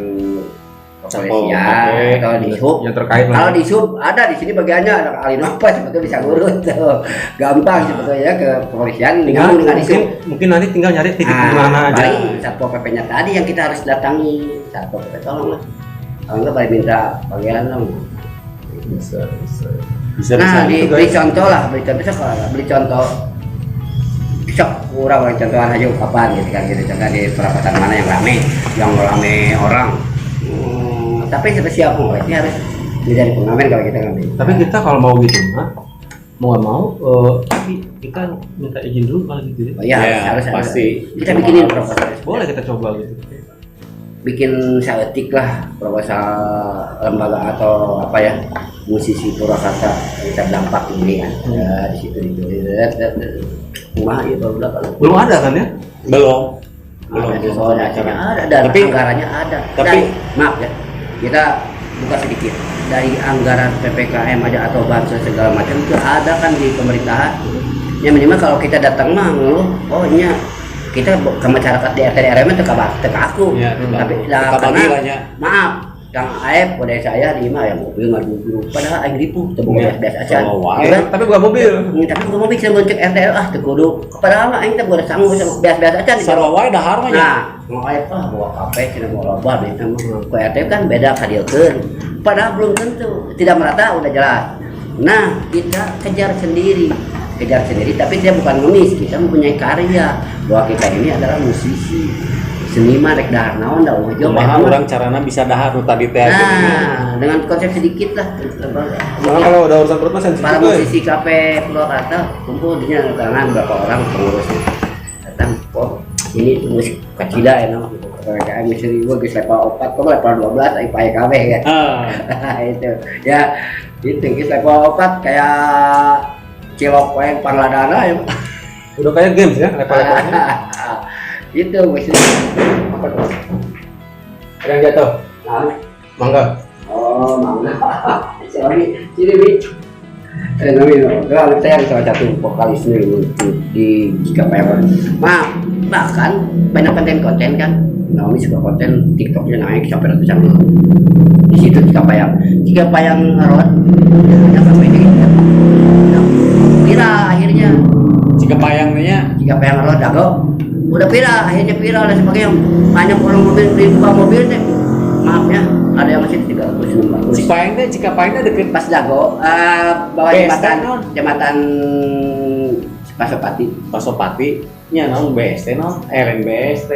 kepolisian oke. atau di sub. Yang terkait Kalau di sub ada di sini bagiannya ada kali apa sebetulnya bisa ngurus tuh. Gampang sebetulnya ke kepolisian tinggal dengan di sub. mungkin nanti tinggal nyari titik di mana aja. Paling Satpol PP-nya tadi yang kita harus datangi. Satpol PP tolong lah. Kalau enggak paling minta bagian lah. Bisa. Nah, beri contoh lah, beri contoh. Sok kurang beri contohan aja kapan gitu kan gitu. Contoh di perapatan mana yang rame orang. Tapi siapa ini harus menjadi pengamen kalau kita ngambil. Tapi kita kalau mau gitu, mau nggak mau, tapi kita minta izin dulu kalau gitu ya. Oh iya, harus pasti. Kita bikinin proposal. Boleh kita coba gitu. Bikin seetik lah proposal lembaga atau apa ya musisi Purwakarta kita dampak ini kan. Ya, di situ rumah ya baru dapat. Belum ada kan ya? Belum. Ada soalnya ada dan Tapi anggarannya ada. tapi- maaf ya, kita buka sedikit dari anggaran PPKM aja atau bansos segala macam itu ada kan di pemerintahan. Ya minimal kalau kita datang mah ngeluh, oh iya kita ke masyarakat di RT RW itu teka aku. Ya, Tapi teka bagi lah nya. maaf, Kang Aep pada saya di mah yang mobil ngadu dulu padahal aing ribu teu Ya. biasa aja. Oh, wow. Ya kan? Tapi bukan mobil. Tapi gua mau bisa ngecek RT teu kudu. Padahal mah aing teh boga sanggup biasa aja. Sarwa wae dahar mah nya. Nah, mau Aep bawa kafe cenah mau loba beta mah. Ku RT kan beda kadieun. Padahal belum tentu, tidak merata udah jelas. Nah, kita kejar sendiri, tapi dia bukan ngemis, kita mempunyai karya bahwa kita ini adalah musisi, seniman rek dahar naon da ujung. Kumaha urang carana bisa dahar nu tadi teh. Nah, dengan konsep sedikit lah. Soalnya kalau udah urusan perut mah sensitif. Para woy. musisi kafe Purwakarta kumpul di tangan berapa orang pengurusnya datang kok ini musik kacida ya nama kayak misalnya gue geus level 4 kok level 12 ai pae kabeh ya. Itu ya itu geus level 4 kayak cilok wae parladana ya. Udah kayak games ya, level-levelnya. Itu misalnya Apa tuh? Ada yang jatuh? nah, Mangga. oh mangga sorry sini Nabi, kalau saya salah satu vokalis di Cikapayang. Maaf, bahkan banyak konten kan. Naomi suka konten TikToknya naik sampai ratusan ribu. Di situ Cikapayang Road, banyak sampai ini. Viral akhirnya. Cikapayang Road, dago. Udah akhirnya viral dan sebagainya. Banyak orang beli buka mobil deh. Maaf ya, ada yang masih 300. Cikapayang teh deket Pas Dago, bawah jembatan Pasopati nya naon BST naon RNBST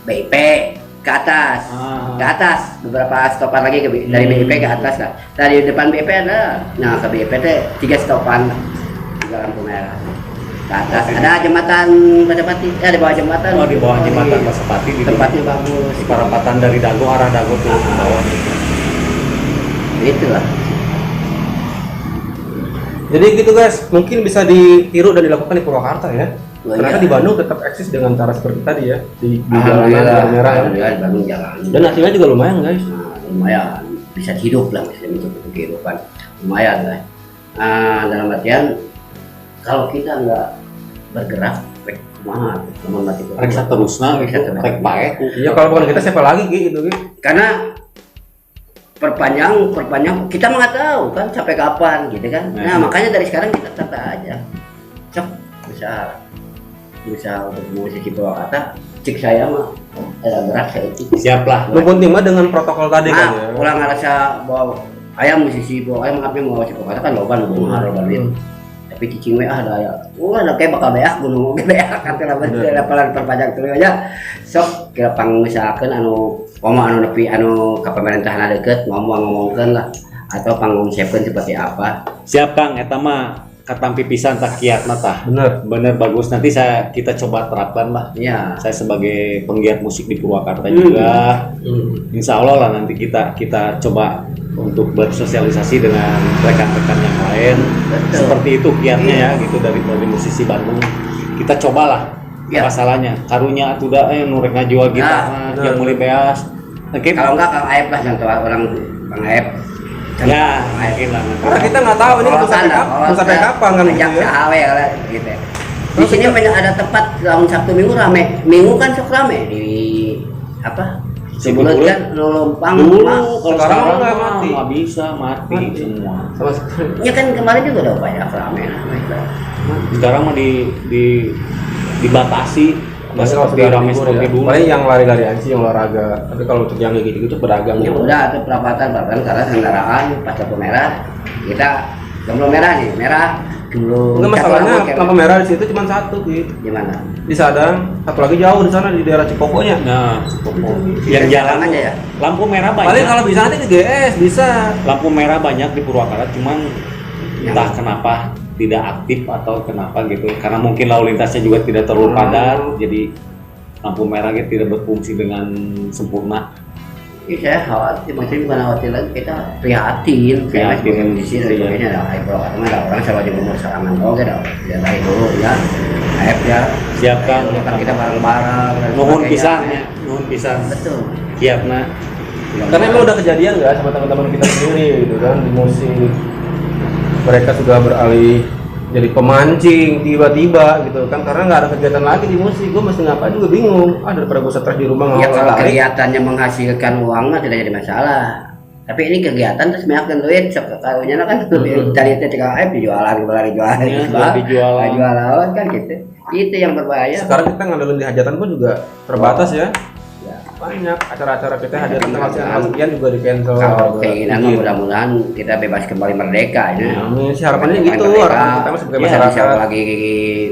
BIP ke atas beberapa stopan lagi dari BIP ke atas kan. Dari depan BIP ada, nah ke BIP teh 3 stopan 3 lampu merah ke atas. Ada jembatan Pasopati, di bawah jembatan. di bawah jembatan Pasopati di tempatnya bagus. di perempatan dari Dago arah Dago tuh ke bawah. Itulah. Jadi gitu guys, mungkin bisa ditiru dan dilakukan di Purwakarta ya. Oh, Ternyata iya. di Bandung tetap eksis dengan cara seperti tadi ya, di Alhamdulillah, jalanan merah ya. alhamdulillah, di Bandung jalan. Dan hasilnya juga lumayan guys. Nah, lumayan bisa hidup lah misalnya untuk kehidupan lumayan lah. Dalam artian kalau kita nggak bergerak rek kumaha teman mati Rek saterusna gitu, rek pae. Iya, kalau bukan kita siapa lagi gitu. karena perpanjang kita nggak tahu kan sampai kapan gitu kan. Nah makanya dari sekarang kita tata aja cok berusaha untuk musisi Purwakarta. Cik saya mah gerak saya itu Siap lah. Lu penting mah dengan protokol tadi kan ya. ulang ngerasa bahwa ayam musisi bahwa ayam maafnya mau musisi Purwakarta kan loba duit. Tapi cicing we ada ya. Ada kayak bakal beak gunung oge beak kan teh laporan perpanjang tuluy aja. Sok kira pang misalkeun anu komo anu nepi anu ka pemerintahan deket ngomongkeun lah atau panggung siapkeun seperti apa. Siap Kang, eta mah katampi pisan tak kiat mata. Bener. Bagus, nanti kita coba terapkan lah. Ya. Saya sebagai penggiat musik di Purwakarta juga, insya Allah lah nanti kita coba untuk bersosialisasi dengan rekan-rekan yang lain. Betul. Seperti itu kiatnya ya, gitu dari musisi Bandung. Kita cobalah. Ya. Masalahnya, karunya atuh da nurek ngajual gitar yang mulai beas. Oke. Kalau enggak Kang Aep lah contoh orang Kang Aep. Ya, mungkin lah. Karena kita nggak tahu ini mau sampai kapan kan ajak gitu ya. sahawe gitu. Di sini banyak ada tempat dalam Sabtu Minggu rame. Minggu kan sok rame di apa? Cibulet kan numpang Dulu mah. kalau sekarang nggak mati. nggak bisa mati semua. Sama sekali. Ya kan kemarin juga udah banyak rame. Sekarang mah dibatasi. Nggak Masih kalau seperti sudah ramai libur seperti ya. dulu. Paling yang lari-lari aja, yang olahraga. Tapi kalau untuk yang kayak gitu berdagang. Ya udah ada perapatan karena kendaraan pas lampu merah kita lampu merah nih merah belum. Enggak, masalahnya lampu merah di situ cuma satu gitu. Gimana? Di Sadang, satu lagi jauh di sana di daerah Cipokonya. Nah, yang jalan aja ya. lampu merah Paling banyak. kalau bisa nanti di GS bisa. Lampu merah banyak di Purwakarta, cuman Ya. entah kenapa tidak aktif atau kenapa gitu. Karena mungkin lalu lintasnya juga tidak terlalu padat, jadi lampu merah gitu tidak berfungsi dengan sempurna. Ini saya khawatir, maksudnya bukan khawatir lagi, kita prihatin karena sebagai musisi dan sebagainya ada Aib Purwakarta ada orang sama di umur salaman oke dah ya dari dulu ya Aib ya Siapkan kan kita bareng-bareng dan nuhun sebagainya. pisan ya, nuhun pisan. Betul. Kiatna. Karena emang udah kejadian nggak sama teman-teman kita sendiri gitu kan di musik. Mereka sudah beralih jadi pemancing tiba-tiba gitu kan karena nggak ada kegiatan lagi di musik. Gue mesti ngapain juga bingung. Daripada gue stres di rumah Ya kalau lari. kegiatannya menghasilkan uang mah tidak jadi masalah. Tapi ini kegiatan terus banyak duit, karunya kan dari TKF dijualan, dijualan, dijualan kan gitu. Itu yang berbahaya. Sekarang kita ngandelin di hajatan pun juga terbatas ya. Banyak acara-acara kita hajatan tanggal sekian juga di cancel. Kalau keinginan mah mudah-mudahan kita bebas kembali merdeka ya. Amin. Si harapannya gitu, Merdeka. harapan kita mah sebagai Ya, masyarakat. bisa lagi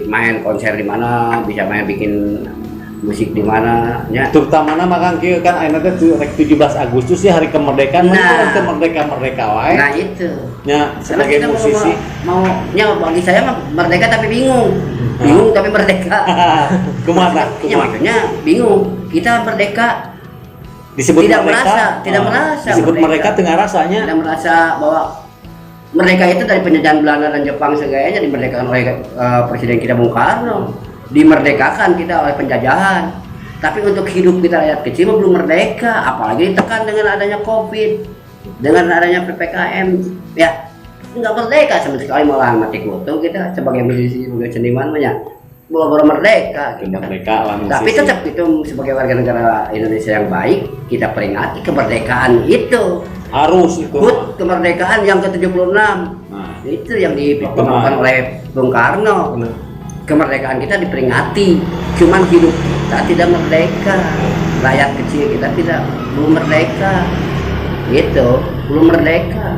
main konser di mana, bisa main bikin musik di mana ya. Terutama nama Kang Kieu kan ayeuna teh 17 Agustus ya hari kemerdekaan, Nah. merdeka wae. Nah itu. Ya, Karena sebagai kita musisi. maunya bagi saya mah merdeka tapi bingung. Bingung tapi merdeka. Kumaha? Ya maksudnya bingung. Kita merdeka Disebut tidak merdeka. tidak merasa Disebut merdeka. merdeka tengah rasanya. tidak merasa bahwa mereka itu dari penjajahan Belanda dan Jepang segayanya dimerdekakan oleh Presiden kita Bung Karno, dimerdekakan kita oleh penjajahan. Tapi untuk hidup kita rakyat kecil belum merdeka, apalagi ditekan dengan adanya COVID, dengan adanya PPKM, ya nggak merdeka sama sekali, malah mati kutu kita sebagai musisi, sebagai seniman banyak belum merdeka gitu. Merdeka lah musisi. Tapi tetap itu sebagai warga negara Indonesia yang baik, kita peringati kemerdekaan itu. Harus itu. HUT kemerdekaan yang ke-76. Nah, Itu yang diproklamasikan oleh Bung Karno. Kemerdekaan kita diperingati. Cuman hidup kita tidak merdeka. Rakyat kecil kita belum merdeka. Gitu, belum merdeka.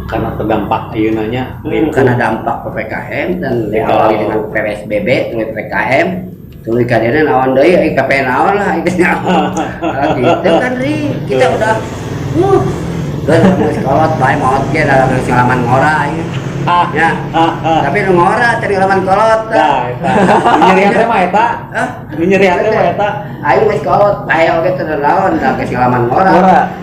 karena terdampak ayeunanya Karena dampak PPKM dan diawali dengan PSBB, tuluy PPKM, tuluy kadena naon deui, KP naon lah itu naon. Gitu kan Ri, kita udah geus kolot bae maot ge dalam pengalaman ngora ya. Tapi nu ngora tadi pengalaman kolot. Nah, eta. Nyeri hati mah eta. Hah? Nyeri hati mah eta. Aing geus kolot, bae oge teu naon, da geus pengalaman ngora.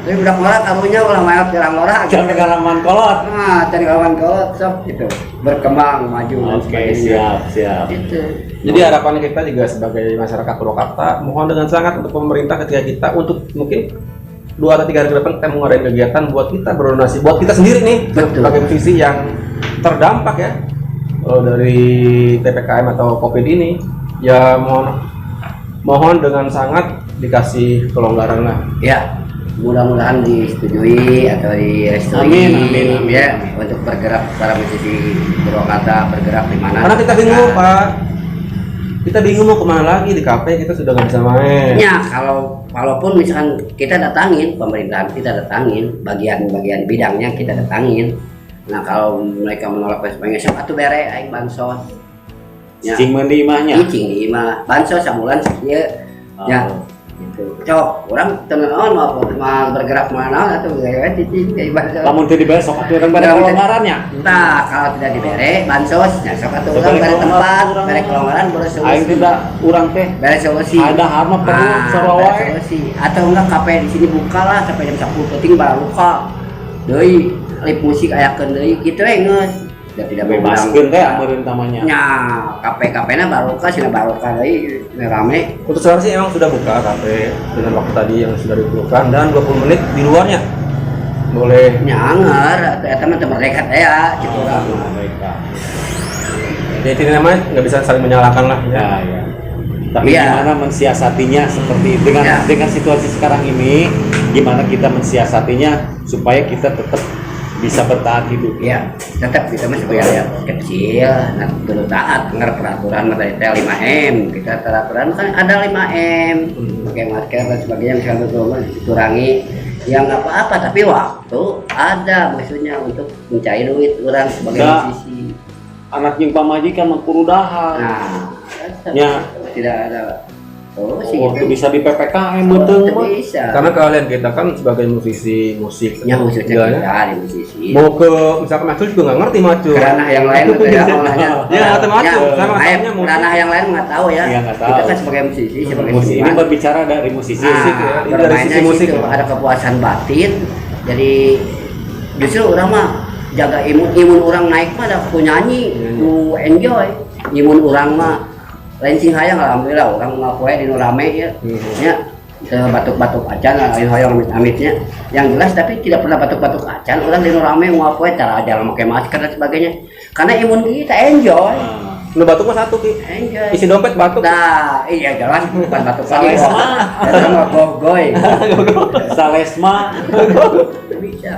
Tapi budak ngora karunya ulah maot orang ngora. Jangan pengalaman kolot. Nah, tadi pengalaman kolot sok gitu. Berkembang, maju dan Oke, sebagainya. siap. Gitu. Jadi harapan kita juga sebagai masyarakat Purwakarta mohon dengan sangat untuk pemerintah ketika kita untuk mungkin 2 atau 3 hari ke depan kita mau ngadain kegiatan buat kita berdonasi buat kita sendiri nih. Betul. Sebagai musisi yang terdampak ya dari PPKM atau COVID ini, ya mohon dengan sangat dikasih kelonggaran lah. Ya, mudah-mudahan disetujui atau direstui. Amin. Ya, untuk bergerak para musisi Purwakarta bergerak di mana. Karena kita bingung Pak, kita bingung mau kemana lagi, di kafe kita sudah nggak bisa main. Ya, walaupun misalkan kita datangin pemerintahan, kita datangin bagian-bagian bidangnya kita datangin. Nah, kalau mereka menolak dan sebagainya, siapa tuh bere aing bansos. Ya. Cing mandi imahnya. Cing di imah bansos sabulan ya. Ya. gitu. Cok, orang temen mau bergerak mana atau kayak cicing kayak bahasa. Lamun teu dibere sok atuh urang bade kelonggarannya. Nah, kalau tidak dibere bansos, ya sok atuh urang bere tempat, bere kelonggaran boleh Aing solusi. tidak urang teh Bere solusi. ada harma perlu sarua bere wae. solusi. Atau enggak kafe di sini buka lah sampai jam 10 penting baru buka. Deui lip musik ayakeun deui kitu we geus. Dan tidak Bebaskeun teh ameureun tamanya. nya kafe-kafena baru ka sina baru ka deui rame. Untuk sekarang sih emang sudah buka kafe dengan waktu tadi yang sudah ditentukan dan 20 menit di luarnya. Boleh. Nyanger eta mah teu mereka ya gitu urang. Mereka. Ya intinya namanya nggak bisa saling menyalahkan lah ya. Ya, ya. Tapi Iya. gimana mensiasatinya seperti Ya. dengan situasi sekarang ini, gimana kita mensiasatinya supaya kita tetap bisa bertahan hidup. Ya, tetap kita masih sebagai kecil, nah perlu taat dengar peraturan materi 5M. Kita peraturan kan ada 5M, pakai masker dan sebagainya misalnya dikurangi. Ya nggak apa-apa, tapi waktu ada maksudnya untuk mencari duit orang sebagai Nah. musisi. Anak jeung pamajikan mah kudu dahar. Nah, Ya. tidak ada. Oh, sih Waktu gitu. bisa di PPKM betul mah. Bisa. Karena kalian kita kan sebagai musisi musik Ya khususnya istilahnya, kita di musisi. mau ke misalkan macul juga nggak ngerti macul. Kerana yang lain gitu ya, makanya. Ya, atau macul, sama makanya tahunya musik. ranah yang lain nggak tahu ya. Iya, nggak tahu. Kita kan sebagai musisi, sebagai Musik ini seniman. berbicara dari musisi. Musik ya, ini dari bermainnya sisi musik situ, ya. ada kepuasan batin. Jadi justru orang mah jaga imun orang naik mah ada ku nyanyi, ku enjoy. Imun orang mah lain sing hayang alhamdulillah orang mah poe di nu rame ya. Ya teu batuk-batuk acan lain hayang amit-amitnya. Yang jelas tapi tidak pernah batuk-batuk acan orang di nu rame mau poe cara aja memakai masker dan sebagainya. Karena imun kita enjoy. Nu batuk mah satu ki. Enjoy. Isi dompet batuk. Nah, iya jelas bukan batuk Salah lagi. sama. Itu mah gogoy. Salesma. Bisa.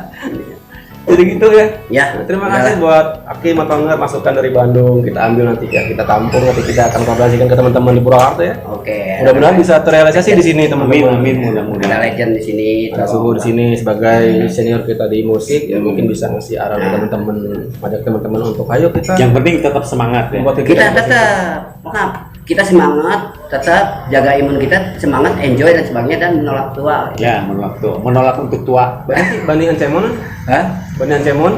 Jadi gitu ya. Ya, Nah, terima kasih buat Hakim atau enggak masukan dari Bandung. Kita ambil nanti ya, kita tampung nanti kita akan komunikasikan ke teman-teman di Purwakarta ya. Oke. Mudah-mudahan bisa terrealisasi di sini Amin, teman-teman. amin, Ada mudah-mudahan. legend di sini. Ada Suhu di sini sebagai senior kita di musik ya mungkin bisa ngasih arah ke teman-teman, ajak teman-teman untuk ayo kita Yang penting tetap semangat ya. membuat Kita kegiatan positif. tetap, kita semangat, tetap jaga imun kita, semangat, enjoy dan sebagainya dan menolak tua. Ya, menolak untuk tua. Berarti bandingan cemon, Hah? bandingan cemon.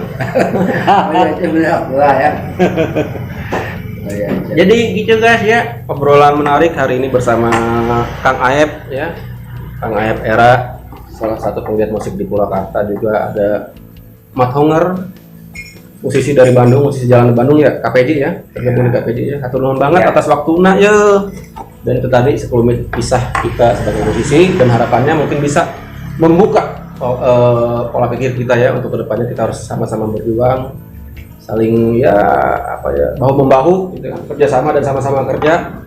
Oh, iya, itu menolak tua ya. Oh, iya, iya. Jadi gitu guys ya, obrolan menarik hari ini bersama Kang Aep ya. Kang Aep Era, salah satu penggiat musik di Purwakarta, juga ada Mat Honger, musisi dari Bandung, musisi Jalan Bandung ya, KPJ ya, tergabung di KPJ ya. Hatur nuhun banget Ya. atas waktunya ya. Dan itu tadi 10 menit kisah kita sebagai musisi dan harapannya mungkin bisa membuka pola pikir kita ya untuk kedepannya kita harus sama-sama berjuang, saling ya apa ya bahu membahu gitu kan, kerjasama dan sama-sama kerja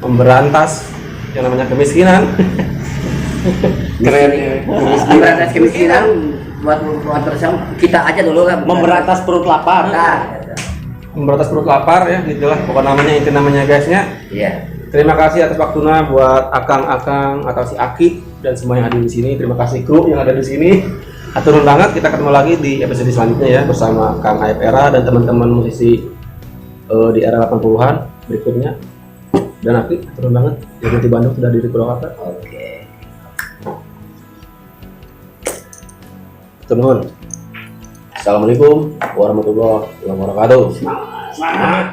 memberantas yang namanya kemiskinan. Keren ya. Memberantas kemiskinan buat bersama kita aja dulu kan. Memberantas perut lapar. Nah, Memberantas perut lapar ya gitulah pokok namanya, inti namanya guysnya. iya. Terima kasih atas waktunya buat akang-akang atau si Aki dan semua yang hadir di sini. Terima kasih kru yang ada di sini. Atur nuhun banget, kita ketemu lagi di episode selanjutnya ya bersama Kang Aep Era dan teman-teman musisi di era 80-an berikutnya. Dan Aki, atur nuhun banget yang di Bandung sudah di Purwakarta. Oke. Atur nuhun. Assalamualaikum warahmatullahi wabarakatuh. Semangat.